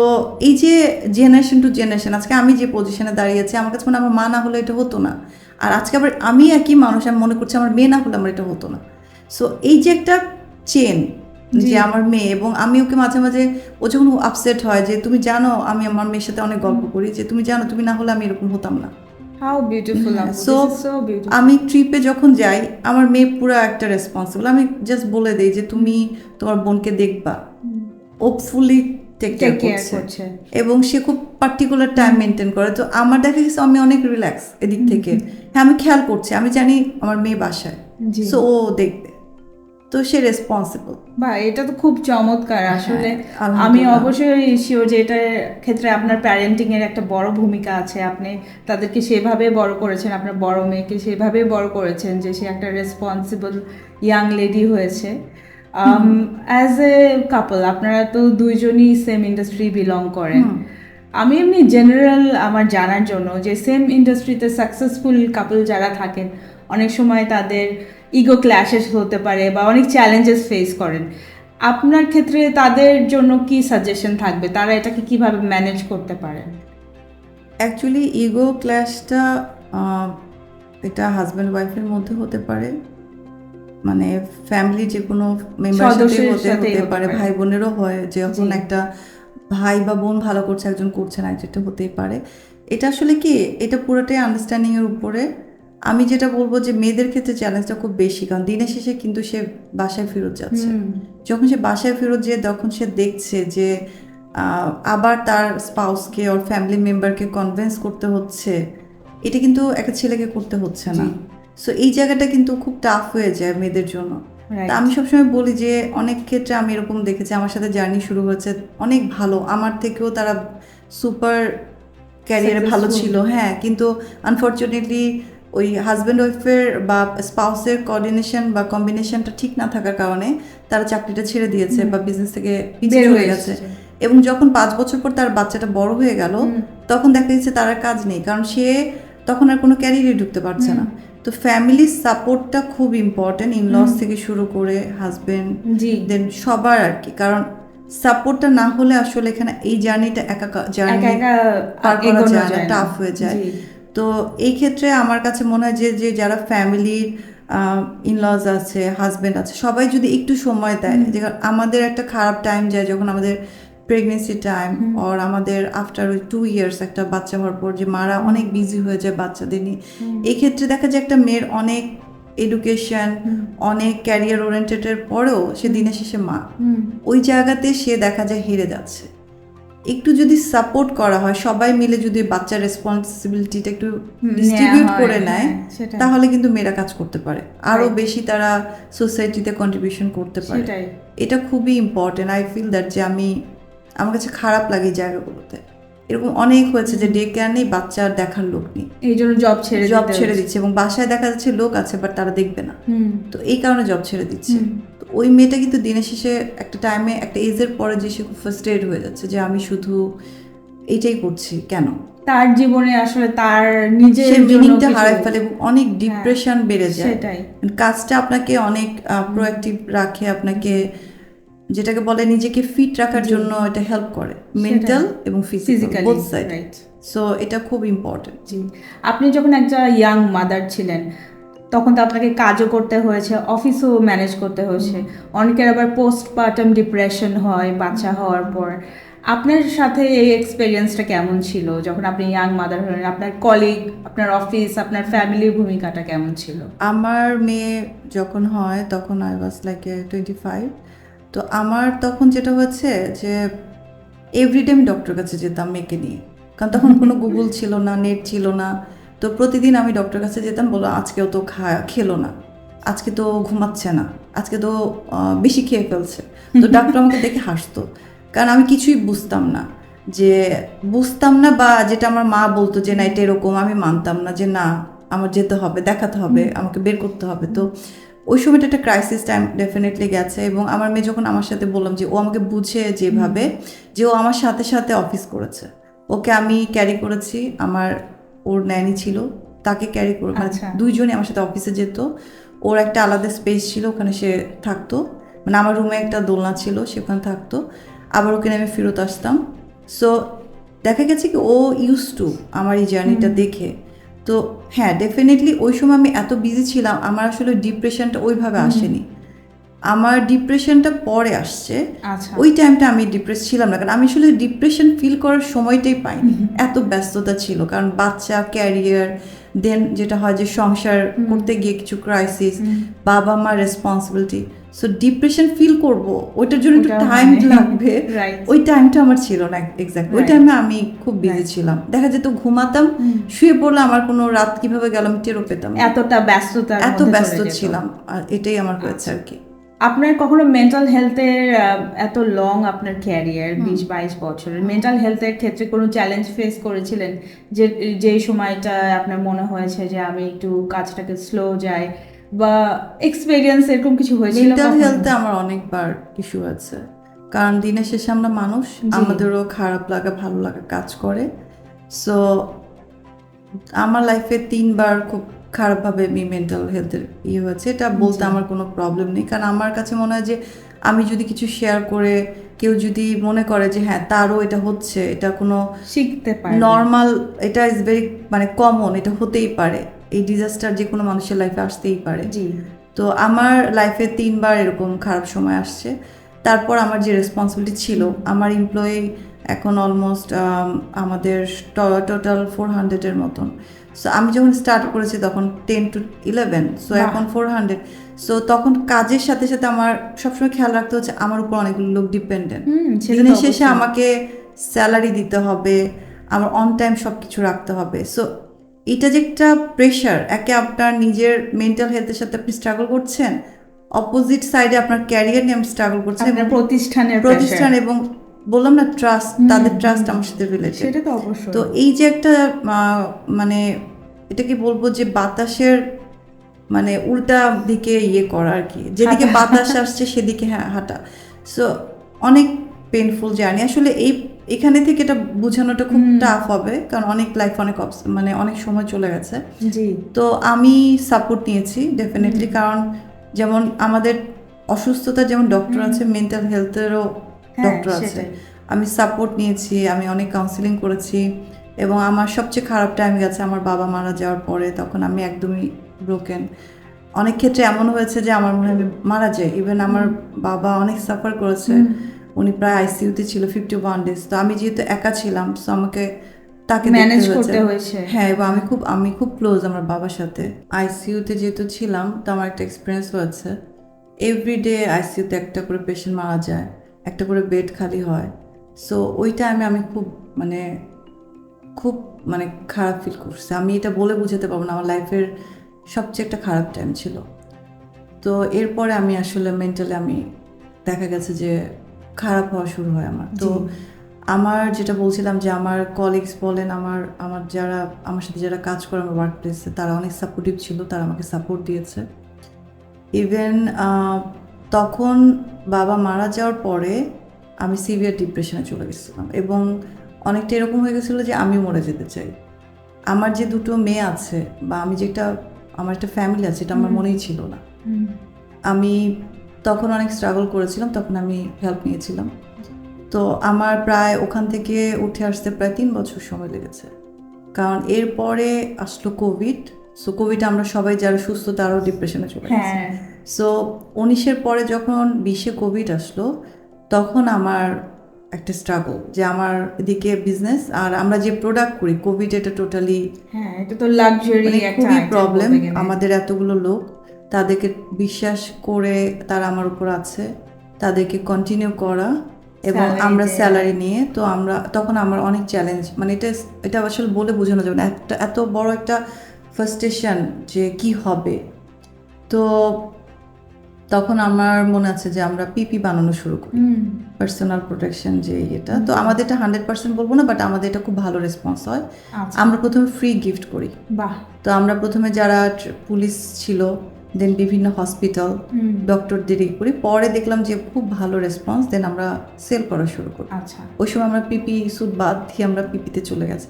এই যে জেনারেশন টু জেনারেশন, আজকে আমি যে পজিশনে দাঁড়িয়েছি, আমার কাছে মনে হয় আমার মা না হলে এটা হতো না, আর আজকে আবার আমি একই মানুষ, আমি মনে করছি আমার মেয়ে না হলে আমার এটা হতো না। সো এই যে একটা চেন, যে আমার মেয়ে, এবং আমি ওকে মাঝে মাঝে, ও যখন আপসেট হয় যে তুমি জানো, আমি আমার মেয়ের সাথে অনেক গল্প করি যে তুমি জানো তুমি না হলে আমি এরকম হতাম না। সো আমি ট্রিপে যখন যাই, আমার মেয়ে পুরো একটা রেসপন্সিবল, আমি জাস্ট বলে দিই যে তুমি তোমার বোনকে দেখবা, ও ফুলি টেক কেয়ার করছে, এবং সে খুব পার্টিকুলার টাইম মেনটেন করে। তো আমার দেখা গেছে আমি অনেক রিল্যাক্স এদিক থেকে। হ্যাঁ, আমি খেয়াল করছি, আমি জানি আমার মেয়ে বাসায়, সো ও দেখবে, তো সে রেসপন্সিবল। বা এটা তো খুব চমৎকার আসলে। আমি অবশ্যই শিওর যে এটার ক্ষেত্রে আপনার প্যারেন্টিং এর একটা বড় ভূমিকা আছে। আপনি তাদেরকে সেভাবে বড় করেছেন, আপনার বড় মেয়েকে সেভাবে বড় করেছেন যে সে একটা রেসপন্সিবল ইয়াং লেডি হয়েছে। অ্যাজ এ কাপল, আপনারা তো দুইজনই সেম ইন্ডাস্ট্রি বিলং করেন। আমি এমনি জেনারেল আমার জানার জন্য, যে সেম ইন্ডাস্ট্রিতে সাকসেসফুল কাপল যারা থাকেন, অনেক সময় তাদের ইগো ক্ল্যাশেস হতে পারে বা অনেক চ্যালেঞ্জেস ফেস করেন। আপনার ক্ষেত্রে তাদের জন্য কি সাজেশন থাকবে? তারা এটাকে কিভাবে ম্যানেজ করতে পারেন? অ্যাকচুয়ালি ইগো ক্ল্যাশটা এটা হাজব্যান্ড ওয়াইফের মধ্যে হতে পারে, মানে ফ্যামিলি যে কোনো মেম্বারের সাথে হতে পারে, ভাই বোনেরও হয়, যখন একটা ভাই বা বোন ভালো করছে, একজন করছে না, যেটা হতেই পারে। এটা আসলে কি, এটা পুরোটাই আন্ডারস্ট্যান্ডিং এর উপরে। আমি যেটা বলবো যে মেয়েদের ক্ষেত্রে চ্যালেঞ্জটা খুব বেশি, কারণ দিনের শেষে কিন্তু সে বাসায় ফেরত যাচ্ছে। যখন সে বাসায় ফেরত যেয়ে তখন সে দেখছে যে আবার তার স্পাউসকে ওর ফ্যামিলি মেম্বারকে কনভিন্স করতে হচ্ছে, এটা কিন্তু একটা ছেলেকে করতে হচ্ছে না। সো এই জায়গাটা কিন্তু খুব টাফ হয়ে যায় মেয়েদের জন্য। তা আমি সবসময় বলি যে অনেক ক্ষেত্রে আমি এরকম দেখেছি, আমার সাথে জার্নি শুরু হয়েছে অনেক ভালো, আমার থেকেও তারা সুপার ক্যারিয়ারে ভালো ছিল, হ্যাঁ, কিন্তু আনফর্চুনেটলি ওই হাজব্যান্ড ওয়াইফের বা স্পাউসের কোঅর্ডিনেশন বা কম্বিনেশনটা ঠিক না থাকার কারণে তারা চাকরিটা ছেড়ে দিয়েছে বা বিজনেস থেকে পিছিয়ে চলে গেছে। এবং যখন 5 বছর পর তার বাচ্চাটা বড় হয়ে গেল, তখন দেখা যাচ্ছে তার কাজ নেই, কারণ সে তখন আর কোনো ক্যারিয়ারে ঢুকতে পারছে না। তো ফ্যামিলির সাপোর্টটা খুব ইম্পর্টেন্ট, ইনলস থেকে শুরু করে হাজবেন্ড, দেন সবার আর কি, কারণ সাপোর্টটা না হলে আসলে এখানে এই জার্নিটা একা পার করা যায় না, টাফ হয়ে যায়। তো এই ক্ষেত্রে আমার কাছে মনে হয় যে যারা ফ্যামিলির ইনলস আছে, হাজবেন্ড আছে, সবাই যদি একটু সময় দেয়, যে আমাদের একটা খারাপ টাইম যায় যখন আমাদের প্রেগনেন্সি টাইম আর আমাদের আফটার 2 ইয়ার্স একটা বাচ্চা হওয়ার পর যে মারা অনেক বিজি হয়ে যায় বাচ্চাদের নিয়ে, এই ক্ষেত্রে দেখা যায় একটা মেয়ের অনেক এডুকেশন, অনেক ক্যারিয়ার ওরিয়েন্টেডের পরেও সে দিনের শেষে মা, ওই জায়গাতে সে দেখা যায় হেরে যাচ্ছে। একটু যদি সাপোর্ট করা হয়, সবাই মিলে যদি বাচ্চার রেসপন্সিবিলিটিটা একটু ডিস্ট্রিবিউট করে নেয়, তাহলে কিন্তু মেয়েরা কাজ করতে পারে, আরো বেশি তারা সোসাইটিতে কন্ট্রিবিউশন করতে পারে। এটা খুবই ইম্পর্টেন্ট। আই ফিল দ্যাট যে আমার কাছে খারাপ লাগে এই জায়গাগুলোতে। এরকম অনেক হয়েছে যে ডে কেয়ার নেই, বাচ্চার দেখার লোক নেই, এই জন্য জব ছেড়ে দিচ্ছে, এবং বাসায় দেখা যাচ্ছে লোক আছে বাট তারা দেখবে না, তো এই কারণে জব ছেড়ে দিচ্ছে। তো ওই মেয়েটা কিন্তু দিনের শেষে একটা টাইমে, একটা এজের পরে যে সে খুব ফ্রাস্ট্রেটেড হয়ে যাচ্ছে যে আমি শুধু এইটাই করছি কেন, তার জীবনে আসলে তার নিজের মিনিংটা হারায় ফেলে এবং অনেক ডিপ্রেশন বেড়ে যায়। কাজটা আপনাকে অনেক প্রোঅ্যাক্টিভ রাখে, আপনাকে যেটাকে বলে নিজেকে ফিট রাখার জন্য এটা হেল্প করে, মেন্টাল এবং ফিজিক্যাল বোথ সাইড। সো এটা খুব ইম্পর্টেন্ট। আপনি যখন একটা ইয়াং মাদার ছিলেন তখন তো আপনাকে কাজও করতে হয়েছে, অফিসও ম্যানেজ করতে হয়েছে, অনেকের আবার পোস্টপার্টাম ডিপ্রেশন হয় বাচ্চা হওয়ার পর। আপনার সাথে এই এক্সপেরিয়েন্সটা কেমন ছিল যখন আপনি ইয়াং মাদার হলেন? আপনার কলিগ, আপনার অফিস, আপনার ফ্যামিলির ভূমিকাটা কেমন ছিল? আমার মেয়ে যখন হয় তখন আই ওয়াজ লাইক 25। তো আমার তখন যেটা হচ্ছে যে এভরিডে আমি ডক্টরের কাছে যেতাম মেয়েকে নিয়ে, কারণ তখন কোনো গুগল ছিল না, নেট ছিল না। তো প্রতিদিন আমি ডক্টরের কাছে যেতাম, বলো আজকেও তো খেলো না, আজকে তো ঘুমাচ্ছে না, আজকে তো বেশি খেয়ে ফেলছে। তো ডাক্তার আমাকে দেখে হাসতো, কারণ আমি কিছুই বুঝতাম না, বা যেটা আমার মা বলতো যে না এটা এরকম, আমি মানতাম না যে না আমার যেতে হবে, দেখাতে হবে, আমাকে বের করতে হবে। তো ওই সময়টা একটা ক্রাইসিস টাইম ডেফিনেটলি গেছে। এবং আমার মেয়ে যখন আমার সাথে বললাম যে ও আমাকে বুঝে যেভাবে, যে ও আমার সাথে সাথে অফিস করেছে, ওকে আমি ক্যারি করেছি, ওর ন্যানি ছিল তাকে ক্যারি করে, দুইজনই আমার সাথে অফিসে যেত। ওর একটা আলাদা স্পেস ছিল, ওখানে সে থাকতো, মানে আমার রুমে একটা দোলনা ছিল, সেখানে থাকতো, আবার ওখানে আমি ফেরত আসতাম। সো দেখা গেছে কি ও ইউজ টু আমার এই জার্নিটা দেখে। তো হ্যাঁ, ডেফিনেটলি ওই সময় আমি এত বিজি ছিলাম, আমার আসলে ডিপ্রেশনটা ওইভাবে আসেনি, আমার ডিপ্রেশনটা পরে আসছে। ওই টাইমটা আমি ডিপ্রেস ছিলাম না, কারণ আমি আসলে ডিপ্রেশন ফিল করার সময়টাই পাইনি, এত ব্যস্ততা ছিল। কারণ বাচ্চা, ক্যারিয়ার, দেন যেটা হয় যে সংসার করতে গিয়ে কিছু ক্রাইসিস, বাবা মার রেসপন্সিবিলিটি, সো ডিপ্রেশন ফিল করবো ওইটার জন্য একটু টাইম লাগবে, ওই টাইমটা আমার ছিল না এক্স্যাক্ট। ওই টাইমে আমি খুব বিজি ছিলাম, দেখা যেত ঘুমাতাম, শুয়ে পড়লে আমার কোনো রাত কিভাবে গেল আমি টেরও পেতাম, এত ব্যস্ত ছিলাম। আর এটাই আমার হয়েছে আর কি। আপনার কখনো মেন্টাল হেলথের, এত লং আপনার ক্যারিয়ার 20-22 বছরের, মেন্টাল হেলথের ক্ষেত্রে কোনো চ্যালেঞ্জ ফেস করেছিলেন যে সময়টা আপনার মনে হয়েছে যে আমি একটু কাজটাকে স্লো যাই, বা এক্সপেরিয়েন্স এরকম কিছু হয়েছিল? মেন্টাল হেলথে আমার অনেকবার ইস্যু আছে, কারণ দিনের শেষে আমরা মানুষ, আমাদেরও খারাপ লাগা ভালো লাগা কাজ করে। সো আমার লাইফে 3বার খুব খারাপভাবে মেন্টাল হেলথের হয়েছে। এটা বলতে আমার কোনো প্রবলেম নেই, কারণ আমার কাছে মনে হয় যে আমি যদি কিছু শেয়ার করে কেউ যদি মনে করে যে হ্যাঁ তারও এটা হচ্ছে, এটা কোনো শিখতে পারে, নর্মাল, এটা ইজ ভেরি মানে কমন, এটা হতেই পারে, এই ডিজাস্টার যে কোনো মানুষের লাইফে আসতেই পারে। তো আমার লাইফে 3বার এরকম খারাপ সময় আসছে। তারপর আমার যে রেসপন্সিবিলিটি ছিল, আমার এমপ্লয়ি এখন অলমোস্ট আমাদের টোটাল 400-এর মতন। সো আমি যখন স্টার্ট করেছি তখন 10 to 11, সো এখন 400। সো তখন কাজের সাথে সাথে আমার সবসময় খেয়াল রাখতে হচ্ছে আমার উপর অনেকগুলো লোক ডিপেন্ডেন্ট, দিনের শেষে আমাকে স্যালারি দিতে হবে, আমার অন টাইম সব কিছু রাখতে হবে। সো এটা যে একটা প্রেশার, একে আপনার নিজের মেন্টাল হেলথের সাথে আপনি স্ট্রাগল করছেন, অপোজিট সাইডে আপনার ক্যারিয়ার নিয়ে আমি স্ট্রাগল করছি, প্রতিষ্ঠান এবং বললাম না ট্রাস্ট, তাদের ট্রাস্ট আমার সাথে রিলেটেড। সেটা তো অবশ্যই। তো এই যে একটা মানে এটাকে বলবো যে বাতাসের মানে উল্টা দিকে করা আর কি, যেদিকে বাতাস আসছে সেদিকে হাঁটা। সো অনেক পেইনফুল জার্নি আসলে। এখানে থেকে এটা বোঝানোটা খুব টাফ হবে, কারণ অনেক লাইফ মানে অনেক সময় চলে গেছে। তো আমি সাপোর্ট নিয়েছি ডেফিনেটলি, কারণ যেমন আমাদের অসুস্থতা যেমন ডক্টর আছে, মেন্টাল হেলথেরও ডক্টর আছে। আমি সাপোর্ট নিয়েছি, আমি অনেক কাউন্সিলিং করেছি, এবং আমার সবচেয়ে খারাপ টাইম গেছে আমার বাবা মারা যাওয়ার পরে। তখন আমি একদমই ব্রোকেন, অনেক ক্ষেত্রে এমন হয়েছে যে আমার মনে হয় মারা যায়। ইভেন আমার বাবা অনেক সাফার করেছে, উনি প্রায় আইসিইউতে ছিল 51 ডেজ। তো আমি যেহেতু একা ছিলাম, সো আমাকে তাকে ম্যানেজ করতে হয়েছে। হ্যাঁ, এবং আমি খুব ক্লোজ আমার বাবার সাথে। আইসিইউতে যেহেতু ছিলাম, তো আমার একটা এক্সপিরিয়েন্স হয়েছে, এভরিডে আইসিইউতে একটা করে পেশেন্ট মারা যায়, একটা করে বেড খালি হয়। সো ওই টাইমে আমি খুব খারাপ ফিল করছি। আমি এটা বলে বোঝাতে পারবো না, আমার লাইফের সবচেয়ে একটা খারাপ টাইম ছিল। তো এরপরে আমি আসলে মেন্টালি আমি দেখা গেছে যে খারাপ হওয়া শুরু হয় আমার। তো আমার যেটা বলছিলাম যে আমার কলিগস বলেন, আমার যারা আমার সাথে যারা কাজ করে আমার ওয়ার্ক প্লেসে, তারা অনেক সাপোর্টিভ ছিল, তারা আমাকে সাপোর্ট দিয়েছে। ইভেন তখন বাবা মারা যাওয়ার পরে আমি সিভিয়ার ডিপ্রেশনে চলে গেছিলাম, এবং অনেকটা এরকম হয়ে গেছিলো যে আমি মরে যেতে চাই। আমার যে দুটো মেয়ে আছে বা আমার একটা ফ্যামিলি আছে, এটা আমার মনেই ছিল না। আমি তখন অনেক স্ট্রাগল করেছিলাম, তখন আমি হেল্প নিয়েছিলাম। তো আমার প্রায় ওখান থেকে উঠে আসতে প্রায় 3 বছর সময় লেগেছে, কারণ এরপরে আসলো কোভিড। সো কোভিড আমরা সবাই যারা সুস্থ তারাও ডিপ্রেশনে চলে গেছে। সো 19-এর পরে যখন 20-এ কোভিড আসলো, তখন আমার একটা স্ট্রাগল যে আমার এদিকে বিজনেস আর আমরা যে প্রোডাক্ট করি, কোভিড এটা টোটালি এটা তো লাক্সারি খুবই প্রবলেম। আমাদের এতগুলো লোক, তাদেরকে বিশ্বাস করে তারা আমার উপর আছে, তাদেরকে কন্টিনিউ করা এবং আমরা স্যালারি নিয়ে। তো তখন আমার অনেক চ্যালেঞ্জ, এটা আসলে বলে বোঝানো যাবে না, এত বড় একটা ফার্স্টেশন যে কি হবে। তো তখন আমার মনে আছে যে আমরা পিপি বানানো শুরু করি, পার্সোনাল প্রোটেকশন যে এটা। তো আমাদের এটা 100% বলবো না, বাট আমাদের এটা খুব ভালো রেসপন্স হয়। আমরা প্রথমে ফ্রি গিফট করি। তো আমরা প্রথমে যারা পুলিশ ছিল, দেন বিভিন্ন হসপিটাল, ডক্টরদেরই করি। পরে দেখলাম যে খুব ভালো রেসপন্স, দেন আমরা সেল করা শুরু করি। ওই সময় আমরা পিপি স্যুট বাদ দিয়ে আমরা পিপিতে চলে গেছি।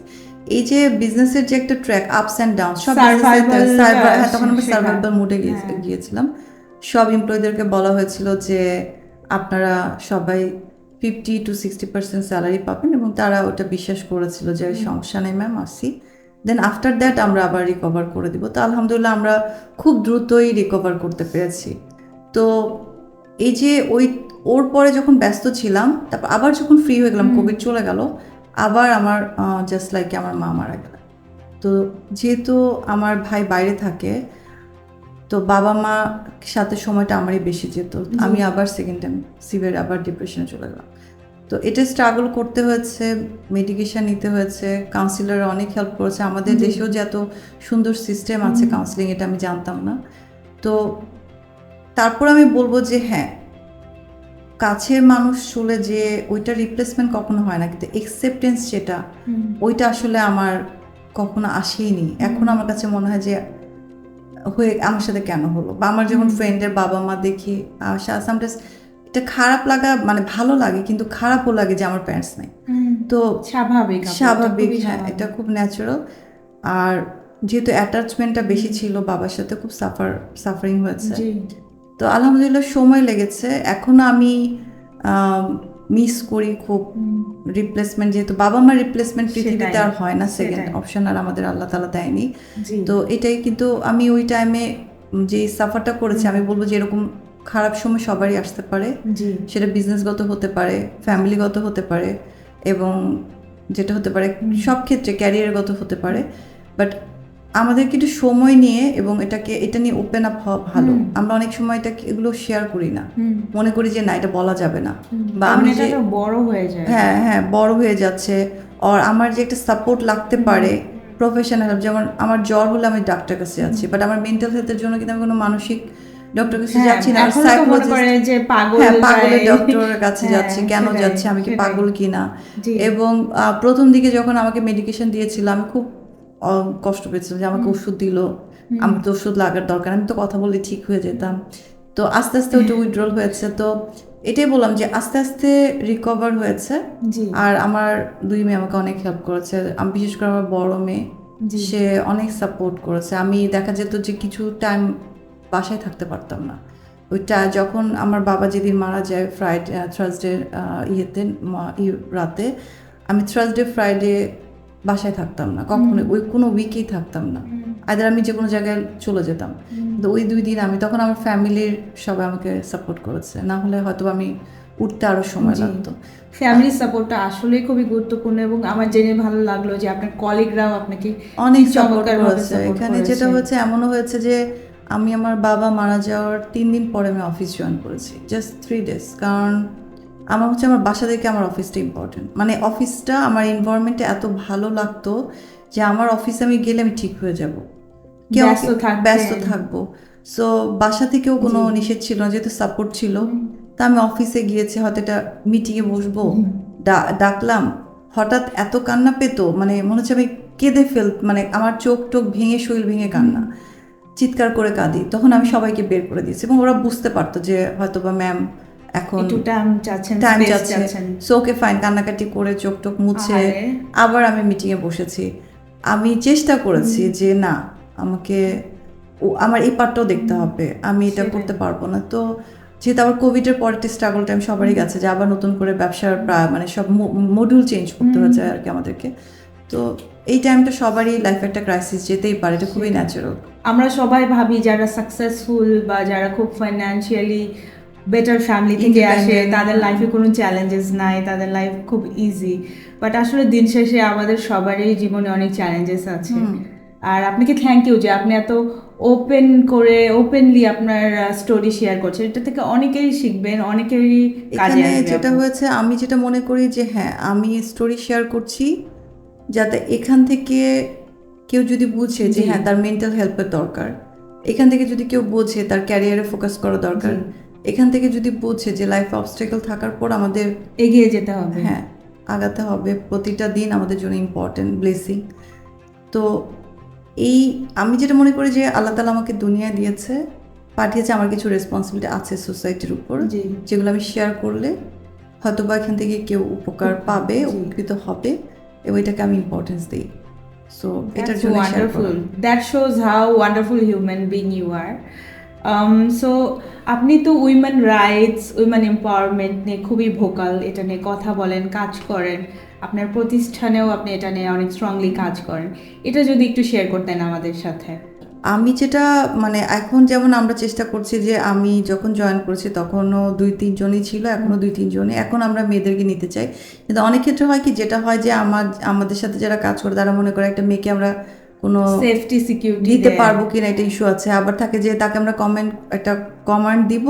এই যে বিজনেসের যে একটা ট্র্যাক, আপস অ্যান্ড ডাউন, সব তখন আমরা সার্ভাইভাল মোডে গিয়েছিলাম। সব এমপ্লয়ীদেরকে বলা হয়েছিল যে আপনারা সবাই 50 to 60% স্যালারি পাবেন, এবং তারা ওটা বিশ্বাস করেছিল যে সমস্যা নেই ম্যাম, আসি। দেন আফটার দ্যাট আমরা আবার রিকভার করে দিব। তো আলহামদুলিল্লাহ আমরা খুব দ্রুতই রিকভার করতে পেরেছি। তো এই যে ওর পরে যখন ব্যস্ত ছিলাম, তারপর আবার যখন ফ্রি হয়ে গেলাম, কোভিড চলে গেল, আবার আমার জাস্ট লাইক আমার মা মারা গেল। তো যেহেতু আমার ভাই বাইরে থাকে, তো বাবা মা সাথে সময়টা আমারই বেশি যেত। আমি আবার সেকেন্ড টাইম সিভিয়ার আবার ডিপ্রেশনে চলে গেলাম। তো এটা স্ট্রাগল করতে হয়েছে, মেডিকেশন নিতে হয়েছে, কাউন্সিলর অনেক হেল্প করেছে। আমাদের দেশেও যে এত সুন্দর সিস্টেম আছে কাউন্সিলিং, এটা আমি জানতাম না। তো তারপর আমি বলবো যে হ্যাঁ, কাছের মানুষ চলে যে ওইটা রিপ্লেসমেন্ট কখনো হয় না, কিন্তু অ্যাকসেপ্টেন্স যেটা, ওইটা আসলে আমার কখনো আসেইনি। এখন আমার কাছে মনে হয় যে আমার সাথে কেন হলো, বা আমার যখন ফ্রেন্ডের বাবা মা দেখি, সামটাইমস এটা খারাপ লাগা, ভালো লাগে, কিন্তু খারাপও লাগে যে আমার প্যারেন্টস নাই। তো স্বাভাবিক, হ্যাঁ, এটা খুব ন্যাচারাল। আর যেহেতু অ্যাটাচমেন্টটা বেশি ছিল বাবার সাথে, খুব সাফারিং হয়েছে। তো আলহামদুলিল্লাহ সময় লেগেছে। এখনো আমি মিস করি খুব রিপ্লেসমেন্ট, যেহেতু বাবা মার রিপ্লেসমেন্ট পৃথিবীতে আর হয় না, সেকেন্ড অপশন আর আমাদের আল্লাহ তাআলা দেয়নি। তো এটাই, কিন্তু আমি ওই টাইমে যে সাফারটা করেছি, আমি বলবো যে এরকম খারাপ সময় সবারই আসতে পারে, সেটা বিজনেসগত হতে পারে, ফ্যামিলিগত হতে পারে, এবং যেটা হতে পারে সব ক্ষেত্রে ক্যারিয়ারগত হতে পারে। বাট আমাদেরকে একটু সময় নিয়ে এবং এটা নিয়ে ওপেন আপ হওয়া ভালো। আমরা অনেক সময় এগুলো শেয়ার করি না, মনে করি যে না, এটা বলা যাবে না, বা আমি যে বড় হয়ে যায়, হ্যাঁ বড় হয়ে যাচ্ছে, আর আমার যে একটা সাপোর্ট লাগতে পারে, প্রফেশনাল হেল্প। যেমন আমার জ্বর হলে আমি ডাক্তার কাছে যাচ্ছি, বাট আমার মেন্টাল হেলথের জন্য কিন্তু আমি কোনো মানসিক ডক্টর কাছে যাচ্ছি না, পাগলের ডক্টরের কাছে যাচ্ছি। কেন যাচ্ছি, আমি কি পাগল কিনা? এবং প্রথম দিকে যখন আমাকে মেডিকেশন দিয়েছিল, আমি খুব কষ্ট পেয়েছিলাম যে আমাকে ওষুধ দিল, আমার তো ওষুধ লাগার দরকার, আমি তো কথা বললে ঠিক হয়ে যেতাম। তো আস্তে আস্তে ওইটা উইথড্রল হয়েছে। তো এটাই বললাম যে আস্তে আস্তে রিকভার হয়েছে। আর আমার 2 মেয়ে আমাকে অনেক হেল্প করেছে। আমি বিশেষ করে আমার বড় মেয়ে, সে অনেক সাপোর্ট করেছে। আমি দেখা যেত যে কিছু টাইম বাসায় থাকতে পারতাম না। ওইটা যখন আমার বাবা যেদিন মারা যায়, থার্সডে রাতে, আমি থার্সডে ফ্রাইডে বাসায় থাকতাম না কখনো, ওই কোনো উইকেই থাকতাম না। আইদার আমি যে কোনো জায়গায় চলে যেতাম। তো ওই 2 দিন তখন আমার ফ্যামিলির সবাই আমাকে সাপোর্ট করেছে, না হলে হয়তো আমি উঠতে আরো সময় লাগতো। ফ্যামিলি সাপোর্টটা আসলে খুবই গুরুত্বপূর্ণ এবং আমার জেনে ভালো লাগলো যে আপনার কলিগরাও আপনাকে অনেক সাপোর্ট করেছে। এখানে যেটা হয়েছে এমনও হয়েছে যে আমি আমার বাবা মারা যাওয়ার 3 দিন পরে আমি অফিস জয়েন করেছি, জাস্ট 3 days। কারণ আমার হচ্ছে আমার বাসা থেকে আমার অফিসটা ইম্পর্টেন্ট, মানে অফিসটা আমার এনভায়রনমেন্টে এত ভালো লাগতো যে আমার অফিসে আমি গেলে আমি ঠিক হয়ে যাব, ব্যস্ত থাকবো। সো বাসা থেকেও কোনো নিষেধ ছিল না, যেহেতু সাপোর্ট ছিল। তা আমি অফিসে গিয়েছি, হয়তো এটা মিটিংয়ে বসবো, ডাকলাম, হঠাৎ এত কান্না পেতো, মানে মনে হচ্ছে আমি কেঁদে মানে আমার চোখ টোক ভেঙে শরীর ভেঙে কান্না, চিৎকার করে কাঁদি। তখন আমি সবাইকে বের করে দিয়েছি এবং ওরা বুঝতে পারতো যে হয়তো বা ম্যাম এখন টাইম যাচ্ছে, সো ওকে ফাইন, কান্নাকাটি করে চোখ টোক মুছে আবার আমি মিটিংয়ে বসেছি। আমি চেষ্টা করেছি যে না, আমাকে আমার এই পার্টটাও দেখতে হবে, আমি এটা করতে পারবো না। তো যেহেতু আবার কোভিডের পরে স্ট্রাগল টাইম সবারই গেছে, যে আবার নতুন করে ব্যবসার মানে সব মডিউল চেঞ্জ করতে হচ্ছে আর কি আমাদেরকে। তো এই টাইমটা সবারই লাইফে একটা ক্রাইসিস যেতেই পারে, এটা খুবই ন্যাচারাল। আমরা সবাই ভাবি যারা সাকসেসফুল বা যারা খুব ফাইন্যান্সিয়ালি বেটার ফ্যামিলি থেকে আসে তাদের লাইফে কোনো চ্যালেঞ্জেস নাই, তাদের লাইফ খুব ইজি, বাট আসলে দিন শেষে আমাদের সবারই জীবনে অনেক চ্যালেঞ্জেস আছে। আর আপনাকে থ্যাংক ইউ যে আপনি এত ওপেনলি আপনার স্টোরি শেয়ার করছেন, এটা থেকে অনেকেই শিখবেন, অনেকেরই কাজে আসবে। যেটা হয়েছে, আমি যেটা মনে করি যে হ্যাঁ, আমি স্টোরি শেয়ার করছি যাতে এখান থেকে কেউ যদি বুঝে যে হ্যাঁ তার মেন্টাল হেল্পের দরকার, এখান থেকে যদি কেউ বোঝে তার ক্যারিয়ারে ফোকাস করা দরকার, এখান থেকে যদি বুঝে যে লাইফ অবস্ট্রাকল থাকার পর আমাদের এগিয়ে যেতে হবে, হ্যাঁ আগাতে হবে, প্রতিটা দিন আমাদের জন্য ইম্পর্টেন্ট ব্লেসিং। তো আমি যেটা মনে করি যে আল্লাহ তাআলা আমাকে দুনিয়া দিয়েছে, পাঠিয়েছে, আমার কিছু রেসপন্সিবিলিটি আছে সোসাইটির উপর, যেগুলো আমি শেয়ার করলে হয়তো বা এখান থেকে কেউ উপকার পাবে, উপকৃত হবে, এবং এটাকে আমি ইম্পর্টেন্স দিই। সো এটার জন্য wonderful, that shows how wonderful human being you are. So আপনি তো উইমেন রাইটস, উইমেন এম্পাওয়ারমেন্ট নিয়ে খুবই ভোকাল, এটা নিয়ে কথা বলেন, কাজ করেন, আপনার প্রতিষ্ঠানেও আপনি এটা নিয়ে অনেক স্ট্রংলি কাজ করেন, এটা যদি একটু শেয়ার করতেন আমাদের সাথে। আমি যেটা মানে এখন যেমন আমরা চেষ্টা করছি যে আমি যখন জয়েন করেছি তখনও 2-3 জনই ছিল, এখনও 2-3 জনই, এখন আমরা মেয়েদেরকে নিতে চাই। কিন্তু অনেক ক্ষেত্রে হয় কি, যেটা হয় যে আমাদের সাথে যারা কাজ করে তারা মনে করে একটা মেয়েকে আমরা কোনো সেফটি সিকিউরিটি দিতে পারবো কিনা, এটা ইস্যু আছে। আবার থাকে যে তাকে আমরা একটা কমান্ড দিব,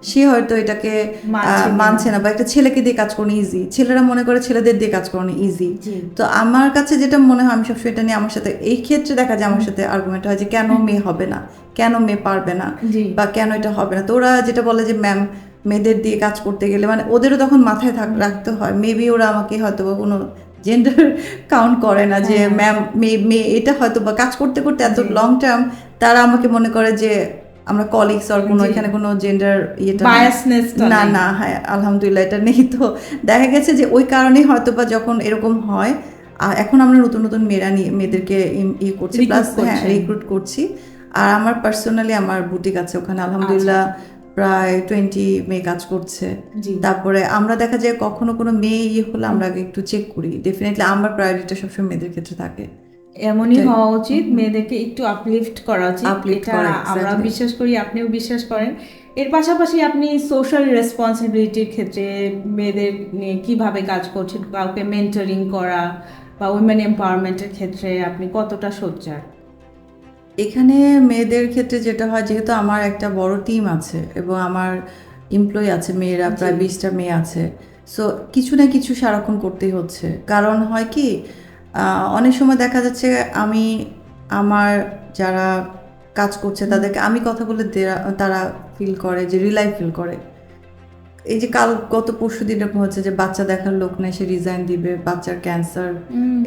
সে হয়তো এটাকে মানছে না, বা একটা ছেলেকে দিয়ে কাজ করানো ইজি, ছেলেরা মনে করে ছেলেদের দিয়ে কাজ করানো ইজি। তো আমার কাছে যেটা মনে হয়, আমি সবসময় এটা নিয়ে আমার সাথে এই ক্ষেত্রে দেখা যায় আমার সাথে আর্গুমেন্ট হয় যে কেন মেয়ে হবে না, কেন মেয়ে পারবে না, বা কেন এটা হবে না। তো ওরা যেটা বলে যে ম্যাম মেয়েদের দিয়ে কাজ করতে গেলে, মানে ওদেরও তখন মাথায় রাখতে হয়, মেবি ওরা আমাকে হয়তো বা কোনো জেন্ডার কাউন্ট করে না, যে ম্যাম মেয়ে এটা হয়তো বা কাজ করতে করতে এত লং টার্ম তারা আমাকে মনে করে যে আমরা কলিগস, আর কোনো এখানে কোনো জেন্ডার না, হ্যাঁ আলহামদুলিল্লাহ এটা নেই। তো দেখা গেছে যে ওই কারণেই হয়তো বা যখন এরকম হয়, এখন আমরা নতুন নতুন মেয়েদেরকে করছি, প্লাস হ্যাঁ রিক্রুট করছি। আর আমার পার্সোনালি আমার বুটিক আছে ওখানে, আলহামদুলিল্লাহ প্রায় 20 মেয়ে কাজ করছে। তারপরে আমরা দেখা যায় কখনো কোনো মেয়ে হলে আমরা আগে একটু চেক করি, ডেফিনেটলি আমার প্রায়োরিটিটা সবসময় মেয়েদের ক্ষেত্রে থাকে। এমনই হওয়া উচিত, মেয়েদেরকে একটু আপলিফট করা উচিত, এটা আমরা বিশ্বাস করি, আপনিও বিশ্বাস করেন। এর পাশাপাশি আপনি সোশ্যাল রেসপন্সিবিলিটির ক্ষেত্রে মেয়েদের নিয়ে কিভাবে কাজ করছেন, কাউকে মেন্টরিং করা বা উইমেন এম্পাওয়ারমেন্টের ক্ষেত্রে আপনি কতটা সোচ্চার? এখানে মেয়েদের ক্ষেত্রে যেটা হয়, যেহেতু আমার একটা বড় টিম আছে এবং আমার এমপ্লয়ি আছে মেয়েরা, প্রায় 20টা মেয়ে আছে, সো কিছু না কিছু সারাক্ষণ করতেই হচ্ছে। কারণ হয় কি, অনেক সময় দেখা যাচ্ছে আমি আমার যারা কাজ করছে তাদেরকে আমি কথা বলে তারা ফিল করে যে ফিল করে। এই যে গত পরশু দিন এরকম হচ্ছে যে বাচ্চা দেখার লোক নেই, সে রিজাইন দিবে, বাচ্চার ক্যান্সার,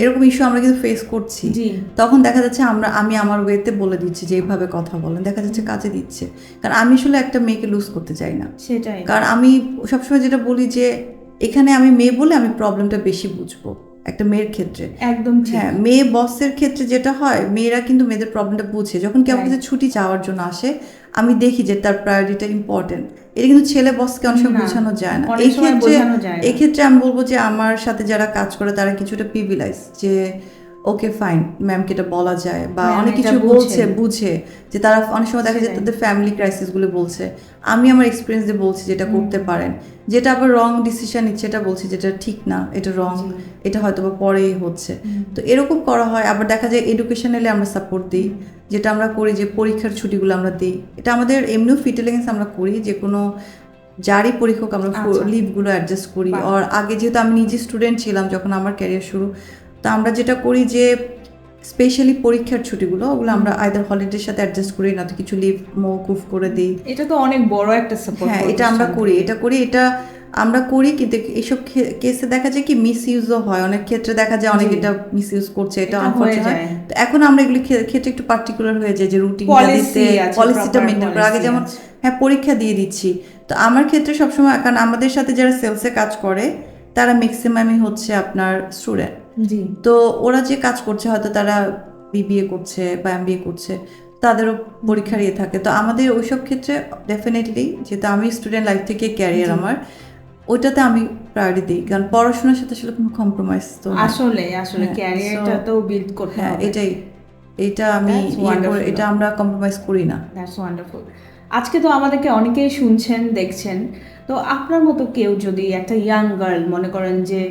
এরকম ইস্যু আমরা কিন্তু ফেস করছি। তখন দেখা যাচ্ছে আমি আমার ওয়েতে বলে দিচ্ছি যে এইভাবে কথা বলেন, দেখা যাচ্ছে কাজে দিচ্ছে। কারণ আমি আসলে একটা মেয়েকে লুজ করতে চাই না, সেটাই। কারণ আমি সবসময় যেটা বলি যে এখানে আমি মেয়ে বলে আমি প্রবলেমটা বেশি বুঝবো একটা মেয়ের ক্ষেত্রে। একদম হ্যাঁ, মেয়ে বসের ক্ষেত্রে যেটা হয়, মেয়েরা কিন্তু মেয়েদের প্রবলেমটা বুঝে। যখন কেউ কাছে ছুটি চাওয়ার জন্য আসে, আমি দেখি যে তার প্রায়োরিটিটা ইম্পর্টেন্ট, এটা কিন্তু ছেলে বসকে অনেক সময় বোঝানো যায় না। এই ক্ষেত্রে আমি বলবো যে আমার সাথে যারা কাজ করে তারা কিছুটা প্রিভিলেজ, যে ওকে ফাইন ম্যামকে এটা বলা যায় বা Ma'am অনেক এটা কিছু বুঝে। বুঝে যে তারা অনেক সময় দেখা যায় সেটাই। তাদের ফ্যামিলি ক্রাইসিসগুলো বলছে, আমি আমার এক্সপিরিয়েন্স দিয়ে বলছি যেটা করতে পারেন, যেটা আবার রং ডিসিশন নিচ্ছে এটা বলছি যেটা ঠিক না, এটা রং, জি। এটা হয়তো বা পরেই হচ্ছে। তো এরকম করা হয়। আবার দেখা যায় এডুকেশনালি আমরা সাপোর্ট দিই, যেটা আমরা করি যে পরীক্ষার ছুটিগুলো আমরা দিই, এটা আমাদের এমনিও ফিটেলিংস আমরা করি, যে কোনো যারই পরীক্ষক আমরা আচ্ছা। লিভগুলো অ্যাডজাস্ট করি। বাহ। আর আগে যেহেতু আমি নিজে স্টুডেন্ট ছিলাম যখন আমার ক্যারিয়ার শুরু, তো আমরা যেটা করি যে স্পেশালি পরীক্ষার ছুটিগুলো ওগুলো আমরা আইদার হলিডের সাথে অ্যাডজাস্ট করি, না তো কিছু লিভ মওকুফ করে দিই। এটা তো অনেক বড় একটা সাপোর্ট। হ্যাঁ, এটা আমরা করি, এটা আমরা করি। কিন্তু এইসব কেসে দেখা যায় কি মিস ইউজও হয়, অনেক ক্ষেত্রে দেখা যায় অনেক এটা মিস ইউজ করছে, এটা আনফরচুনেট হয়। তো এখন আমরা এগুলি ক্ষেত্রে একটু পার্টিকুলার হয়ে যায় যে রুটিন দিতে, পলিসিটা মেনটেন করে। আগে যেমন হ্যাঁ পরীক্ষা দিয়ে দিচ্ছি, তো আমার ক্ষেত্রে সবসময়, কারণ আমাদের সাথে যারা সেলসে কাজ করে তারা ম্যাক্সিমামই হচ্ছে আপনার স্টুডেন্ট। জি। তো ওরা যে কাজ করছে হয়তো তারা বিবিএ করছে বা এমবিএ করছে, তাদেরও পরীক্ষার ইয়ে থাকে। তো আমাদের ওইসব ক্ষেত্রে ডেফিনেটলি, যেহেতু আমি স্টুডেন্ট লাইফ থেকে ক্যারিয়ার আমার, ওইটাতে আমি প্রায়োরিটি দিই, কারণ পড়াশোনার সাথে আসলে কোনো কম্প্রোমাইজ তো আসলে ক্যারিয়ারটা তো বিল্ড করতে হ্যাঁ, হবে। এটা আমি এটা আমরা কম্প্রোমাইজ করি না। That's wonderful. আজকে তো আমাদেরকে অনেকেই শুনছেন দেখছেন, তো আপনার মতো কেউ যদি একটা ইয়াং গার্ল মনে করেন যে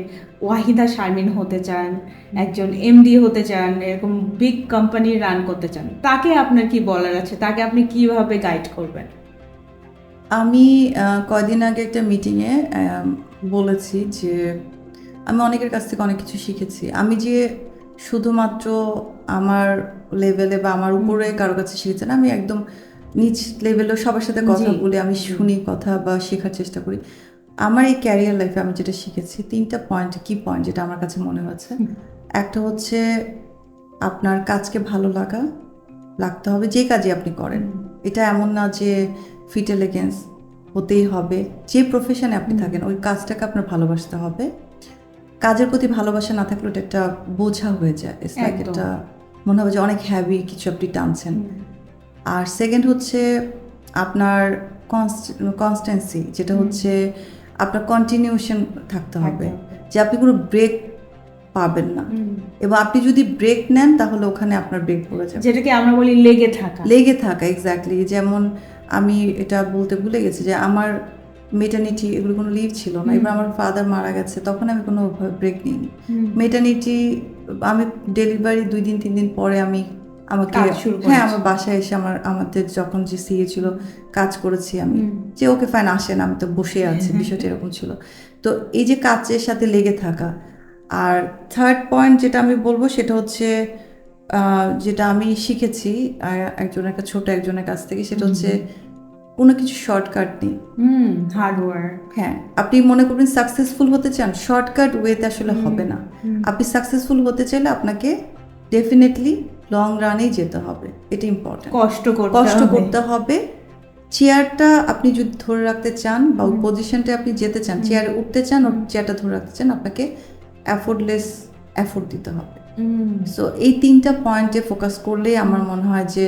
ওয়াহিদা শারমিন হতে চান, একজন এমডি হতে চান, এরকম বিগ কোম্পানি রান করতে চান, তাকে আপনার কি বলার আছে, তাকে আপনি কিভাবে গাইড করবেন? আমি কয়দিন আগে একটা মিটিংয়ে বলেছি যে আমি অনেকের কাছ থেকে অনেক কিছু শিখেছি। আমি যে শুধুমাত্র আমার লেভেলে বা আমার উপরে কারো কাছে শিখেছি না, আমি একদম নিচ লেভেলেও সবার সাথে কথা বলি, আমি শুনি কথা বা শেখার চেষ্টা করি। আমার এই ক্যারিয়ার লাইফে আমি যেটা শিখেছি 3টা পয়েন্ট, কি পয়েন্ট যেটা আমার কাছে মনে হচ্ছে। একটা হচ্ছে আপনার কাজকে ভালো লাগতে হবে, যে কাজই আপনি করেন। এটা এমন না যে ফিট এলিগেন্স হতেই হবে, যে প্রফেশনে আপনি থাকেন ওই কাজটাকে আপনার ভালোবাসতে হবে। কাজের প্রতি ভালোবাসা না থাকলে ওটা একটা বোঝা হয়ে যায়, ইটস লাইক একটা মনে হবে যে অনেক হ্যাভি কিছু আপনি টানছেন। আর সেকেন্ড হচ্ছে আপনার কনস্ট্যান্সি, যেটা হচ্ছে আপনার কন্টিনিউশন থাকতে হবে, যে আপনি কোনো ব্রেক পাবেন না, এবং আপনি যদি ব্রেক নেন তাহলে ওখানে আপনার ব্রেক পড়ে যাবে, যেটাকে আমরা বলি লেগে থাকা। এক্স্যাক্টলি। যেমন আমি এটা বলতে ভুলে গেছি যে আমার মেটার্নিটি এগুলো কোনো লিভ ছিল না, এবার আমার ফাদার মারা গেছে, তখন আমি কোনো ব্রেক নিইনি। মেটার্নিটি আমি ডেলিভারি 2-3 দিন পরে আমাকে হ্যাঁ আমার বাসায় এসে আমাদের যখন যে সিএ ছিল কাজ করেছি আমি, যে ওকে ফাইন আসেন, আমি তো বসে আছি, বিষয়টা এরকম ছিল। তো এই যে কাজের সাথে লেগে থাকা। আর থার্ড পয়েন্ট যেটা আমি বলবো সেটা হচ্ছে যেটা আমি শিখেছি ছোট একজনের কাছ থেকে, সেটা হচ্ছে কোনো কিছু শর্টকাট নেই, হার্ড ওয়ার্ক। হ্যাঁ, আপনি মনে করবেন সাকসেসফুল হতে চান, শর্টকাট ওয়েতে আসলে হবে না। আপনি সাকসেসফুল হতে চাইলে আপনাকে ডেফিনেটলি লং রানেই যেতে হবে, এটা ইম্পর্টেন্ট। কষ্ট করতে হবে। চেয়ারটা আপনি যদি ধরে রাখতে চান বা ওই পজিশনটা আপনি যেতে চান, চেয়ারে উঠতে চান, ওর চেয়ারটা ধরে রাখতে চান, আপনাকে এফোর্ট দিতে হবে। সো এই 3টা পয়েন্টে ফোকাস করলেই আমার মনে হয় যে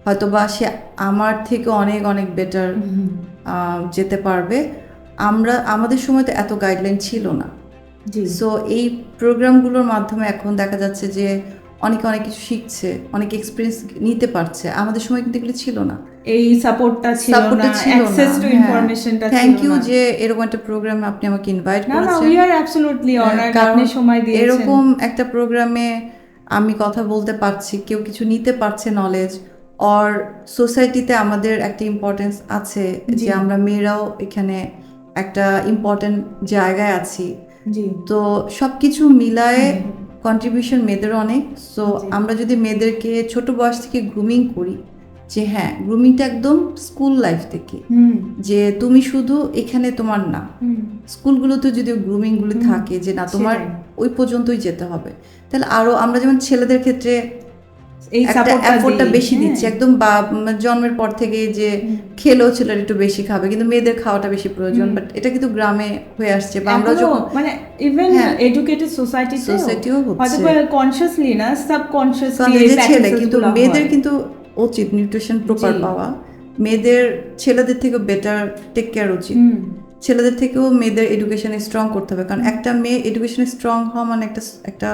হয়তো বা সে আমার থেকে অনেক অনেক বেটার যেতে পারবে। আমাদের সময় তো এত গাইডলাইন ছিল না, সো এই প্রোগ্রামগুলোর মাধ্যমে এখন দেখা যাচ্ছে যে অনেকে অনেক কিছু শিখছে, অনেক এক্সপিরিয়েন্স নিতে পারছে। আমাদের সময় কিন্তু এগুলো ছিল না, এই সাপোর্টটা ছিল না, অ্যাক্সেস টু ইনফরমেশনটা ছিল না। থ্যাংক ইউ যে এরকম একটা প্রোগ্রামে আপনি আমাকে ইনভাইট করেছেন। উই আর অ্যাবসলিউটলি অনার্ড, আপনি সময় দিয়েছেন। এরকম একটা প্রোগ্রামে আমি কথা বলতে পারছি, কেউ কিছু নিতে পারছে নলেজ, আর সোসাইটিতে আমাদের একটা ইম্পর্টেন্স আছে যে আমরা মেয়েরাও এখানে একটা ইম্পর্টেন্ট জায়গায় আছি। তো সবকিছু মিলায়ে কন্ট্রিবিউশন মেয়েদেরও অনেক। সো আমরা যদি মেয়েদেরকে ছোট বয়স থেকে গ্রুমিং করি, যে হ্যাঁ গ্রুমিংটা একদম স্কুল লাইফ থেকে, যে তুমি শুধু এখানে তোমার না, স্কুলগুলোতে যদি গ্রুমিংগুলো থাকে যে না তোমার ওই পর্যন্তই যেতে হবে, তাহলে আরও আমরা যেমন ছেলেদের ক্ষেত্রে এফোর্টটা বেশি দিচ্ছি, একদম জন্মের পর থেকে যে খেলেও ছেলেরা একটু বেশি খাবে, কিন্তু মেয়েদের খাওয়াটা বেশি প্রয়োজন। বাট এটা কিন্তু গ্রামে হয়ে আসছে, বা আমরা যখন মানে ইভেন এডুকেটেড সোসাইটিও হচ্ছে, কনসিয়াসলি না সাবকনসিয়াসলি ছেলে, কিন্তু মেয়েদের কিন্তু উচিত নিউট্রিশন প্রপার পাওয়া, মেয়েদের ছেলেদের থেকে বেটার টেক কেয়ার উচিত। ছেলেদের থেকেও মেয়েদের এডুকেশনে স্ট্রং করতে হবে, কারণ একটা মেয়ে এডুকেশনে স্ট্রং হওয়া মানে একটা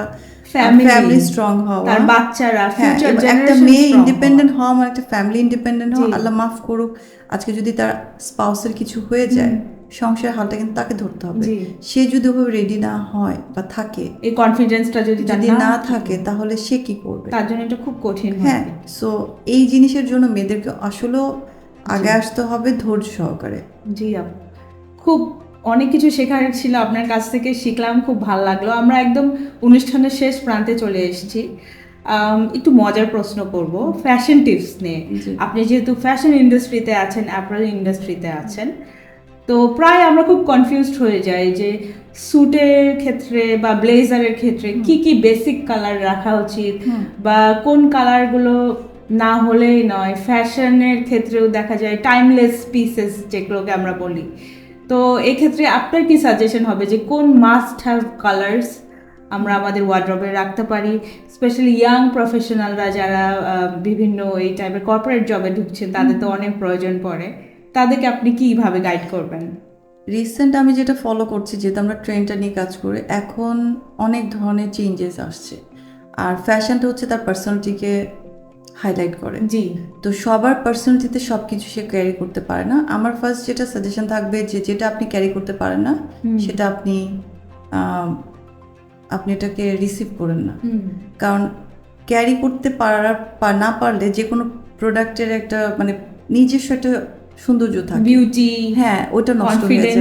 ফ্যামিলি স্ট্রং হওয়া, তার বাচ্চারা ফিউচার একটা জেনারেশন মেয়ে ইন্ডিপেন্ডেন্ট হওয়া মানে একটা ফ্যামিলি ইন্ডিপেন্ডেন্ট হওয়া। আল্লাহ মাফ করুক, আজকে যদি তার স্পাউসের কিছু হয়ে যায় সংসারের হালটা কিন্তু তাকে ধরতে হবে। সে যদি ওভাবে রেডি না হয় বা থাকে, এই কনফিডেন্সটা যদি না থাকে, তাহলে সে কি করবে? তার জন্য এটা খুব কঠিন। হ্যাঁ, সো এই জিনিসের জন্য মেয়েদেরকে আসলেও আগে আসতে হবে ধৈর্য সহকারে। জি আপু, খুব অনেক কিছু শেখার ছিল আপনার কাছ থেকে, শিখলাম, খুব ভালো লাগলো। আমরা একদম অনুষ্ঠানের শেষ প্রান্তে চলে এসেছি। একটু মজার প্রশ্ন করব ফ্যাশন টিপস নিয়ে। আপনি যেহেতু ফ্যাশন ইন্ডাস্ট্রিতে আছেন, অ্যাপারেল ইন্ডাস্ট্রিতে আছেন, তো প্রায় আমরা খুব কনফিউজড হয়ে যাই যে স্যুটের ক্ষেত্রে বা ব্লেজারের ক্ষেত্রে কি কি বেসিক কালার রাখা উচিত বা কোন কালারগুলো না হলেই নয়। ফ্যাশনের ক্ষেত্রেও দেখা যায় টাইমলেস পিসেস যেগুলোকে আমরা বলি, তো এক্ষেত্রে আপনার কি সাজেশন হবে যে কোন মাস্ট হ্যাভ কালার্স আমরা আমাদের ওয়ার্ড্রবে রাখতে পারি, স্পেশালি ইয়াং প্রফেশনালরা যারা বিভিন্ন এই টাইপের কর্পোরেট জবে ঢুকছেন, তাদের তো অনেক প্রয়োজন পড়ে, তাদেরকে আপনি কীভাবে গাইড করবেন? রিসেন্ট আমি যেটা ফলো করছি, যেহেতু আমরা ট্রেন্ডটা নিয়ে কাজ করি, এখন অনেক ধরনের চেঞ্জেস আসছে, আর ফ্যাশনটা হচ্ছে তার পার্সোনালিটিকে হাইলাইট করে। জি, তো সবার পার্সোনালিটিতে সব কিছু সে ক্যারি করতে পারে না। আমার ফার্স্ট যেটা সাজেশন থাকবে যে যেটা আপনি ক্যারি করতে পারেন না সেটা আপনি এটাকে রিসিভ করেন না, কারণ ক্যারি করতে না পারলে যে কোনো প্রোডাক্টের একটা মানে নিজস্ব একটা সৌন্দর্য থাকে, বিউটি, হ্যাঁ, ওটা নষ্ট হয়ে যায়।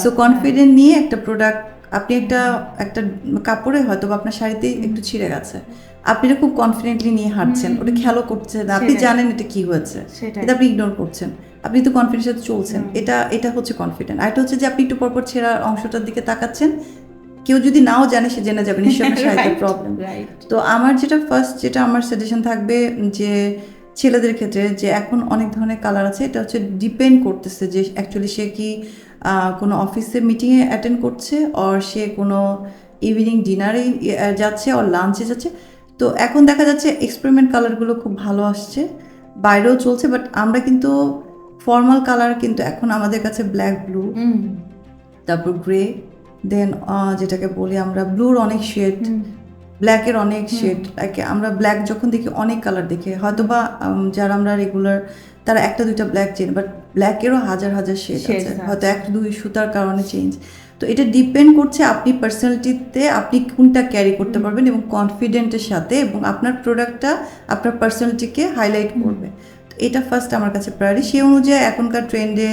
সো কনফিডেন্ট নিয়ে একটা প্রোডাক্ট, আপনি একটা কাপড়ে হয়তো বা আপনার শাড়িতেই একটু ছিঁড়ে গেছে, আপনি এটা খুব কনফিডেন্টলি নিয়ে হাঁটছেন, ওটা খেয়ালও করছেন, আপনি জানেন এটা কি হয়েছে, এটা আপনি ইগনোর করছেন, আপনি তো কনফিডেন্স সাথে চলছেন, এটা হচ্ছে কনফিডেন্ট। আর এটা হচ্ছে যে আপনি একটু পরপর ছেঁড়া অংশটার দিকে তাকাচ্ছেন, কেউ যদি নাও জানে সে জেনে যাবে নিশ্চয়ই আপনার শাড়িতে প্রবলেম। তো আমার যেটা আমার সাজেশন থাকবে যে ছেলেদের ক্ষেত্রে যে এখন অনেক ধরনের কালার আছে, এটা হচ্ছে ডিপেন্ড করতেছে যে অ্যাকচুয়ালি সে কি কোনো অফিসে মিটিংয়ে অ্যাটেন্ড করছে, অর সে কোনো ইভিনিং ডিনারে যাচ্ছে, অর লাঞ্চে যাচ্ছে। তো এখন দেখা যাচ্ছে এক্সপেরিমেন্ট কালারগুলো খুব ভালো আসছে, বাইরেও চলছে, বাট আমরা কিন্তু ফর্মাল কালার কিন্তু এখন আমাদের কাছে ব্ল্যাক, ব্লু, তারপর গ্রে, দেন যেটাকে বলি আমরা ব্লুর অনেক শেড, ব্ল্যাকের অনেক শেড। আমরা ব্ল্যাক যখন দেখি অনেক কালার দেখে, হয়তো বা যারা আমরা রেগুলার তারা একটা দুইটা ব্ল্যাক চেন, বাট ব্ল্যাকেরও হাজার হাজার শেড আছে, হয়তো এক দুই সুতার কারণে চেঞ্জ। তো এটা ডিপেন্ড করছে আপনি পার্সোনালিটিতে আপনি কোনটা ক্যারি করতে পারবেন এবং কনফিডেন্টের সাথে, এবং আপনার প্রোডাক্টটা আপনার পার্সোনালিটিকে হাইলাইট করবে। তো এটা ফার্স্ট আমার কাছে প্রায়োরিটি। সেই অনুযায়ী এখনকার ট্রেন্ডে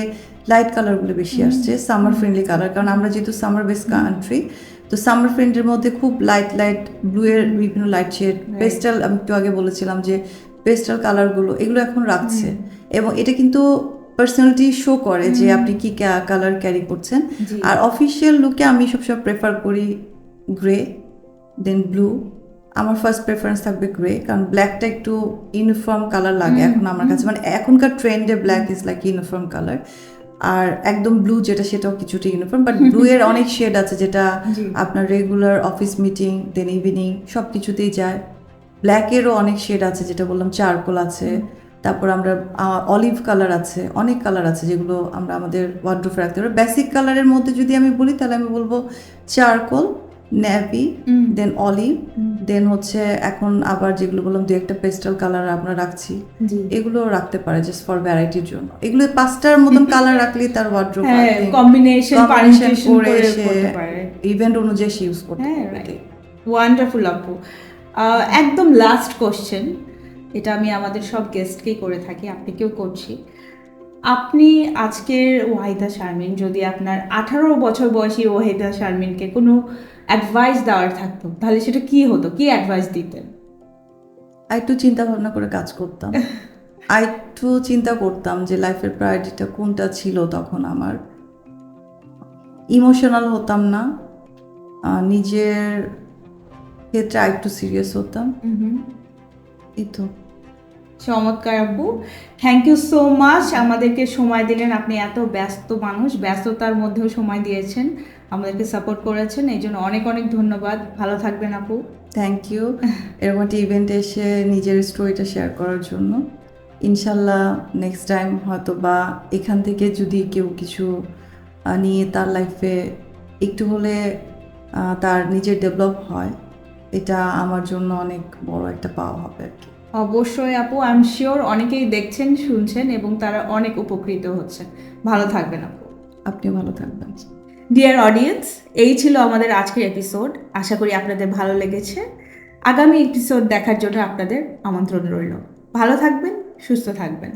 লাইট কালারগুলো বেশি আসছে, সামার ফ্রেন্ডলি কালার, কারণ আমরা যেহেতু সামার বেস কান্ট্রি, তো সামার ফ্রেন্ডের মধ্যে খুব লাইট ব্লু এর বিভিন্ন লাইট শেড, পেস্টাল, আমি একটু আগে বলেছিলাম যে পেস্টাল কালারগুলো, এগুলো এখন রাখছে, এবং এটা কিন্তু পার্সোনালিটি শো করে যে আপনি কি কালার ক্যারি করছেন। আর অফিসিয়াল লুকে আমি সবসময় প্রেফার করি গ্রে, দেন ব্লু। আমার ফার্স্ট প্রেফারেন্স থাকবে গ্রে, কারণ ব্ল্যাকটা একটু ইউনিফর্ম কালার লাগে এখন আমার কাছে, মানে এখনকার ট্রেন্ডে black is like uniform colour. আর একদম ব্লু সেটাও কিছুটা ইউনিফর্ম, বাট ব্লু এর অনেক শেড আছে যেটা আপনার রেগুলার অফিস মিটিং, দেন ইভিনিং সব কিছুতেই যায়। ব্ল্যাকেরও অনেক শেড আছে, যেটা বললাম চারকোল আছে, তারপর আমরা অলিভ কালার আছে, অনেক কালার আছে যেগুলো আমরা আমাদের ওয়ার্ড্রোবে রাখতে পারি। বেসিক কালারের মধ্যে যদি আমি বলি তাহলে আমি বলবো চারকোল, নেভি, দেন অলিভ, দেন হচ্ছে এখন আবার যেগুলো বললাম দু একটা পেস্টাল কালার আমরা রাখছি, এগুলো রাখতে পারে জাস্ট ফর ভ্যারাইটির জন্য। এগুলো 5টার মতন কালার রাখলেই তার ওয়ার্ড্রোব কম্বিনেশন করে করতে পারে, ইভেন্ট অনুযায়ী ইউজ করতে পারে। ওয়ান্ডারফুল আপু। একদম লাস্ট কোশ্চেন, এটা আমি আমাদের সব গেস্টকেই করে থাকি, আপনাকেও করছি। আপনি আজকের ওয়াহিদা শারমিন, যদি আপনার 18 বছর বয়সী ওয়াহিদা শারমিনকে কোনো অ্যাডভাইস দেওয়ার থাকতো, তাহলে সেটা কি হতো, কি অ্যাডভাইস দিতেন? একটু চিন্তা ভাবনা করে কাজ করতাম, একটু চিন্তা করতাম যে লাইফের প্রায়োরিটিটা কোনটা ছিল। তখন আমার ইমোশনাল হতাম না, নিজের ক্ষেত্রে একটু সিরিয়াস হতাম। এই তো। চমৎকার আপু, থ্যাংক ইউ সো মাচ, আমাদেরকে সময় দিলেন। আপনি এত ব্যস্ত মানুষ, ব্যস্ততার মধ্যেও সময় দিয়েছেন, আমাদেরকে সাপোর্ট করেছেন, এই জন্য অনেক অনেক ধন্যবাদ। ভালো থাকবেন আপু। থ্যাংক ইউ এরকম একটা ইভেন্টে এসে নিজের স্টোরিটা শেয়ার করার জন্য। ইনশাল্লাহ নেক্সট টাইম হয়তো বা এখান থেকে যদি কেউ কিছু নিয়ে তার লাইফে একটু হলে তার নিজের ডেভেলপ হয়, এটা আমার জন্য অনেক বড় একটা পাওয়া হবে আর কি। অবশ্যই আপু, আই এম শিওর অনেকেই দেখছেন, শুনছেন এবং তারা অনেক উপকৃত হচ্ছেন। ভালো থাকবেন আপু। আপনিও ভালো থাকবেন। ডিয়ার অডিয়েন্স, এই ছিল আমাদের আজকের এপিসোড। আশা করি আপনাদের ভালো লেগেছে। আগামী এপিসোড দেখার জন্য আপনাদের আমন্ত্রণ রইল। ভালো থাকবেন, সুস্থ থাকবেন।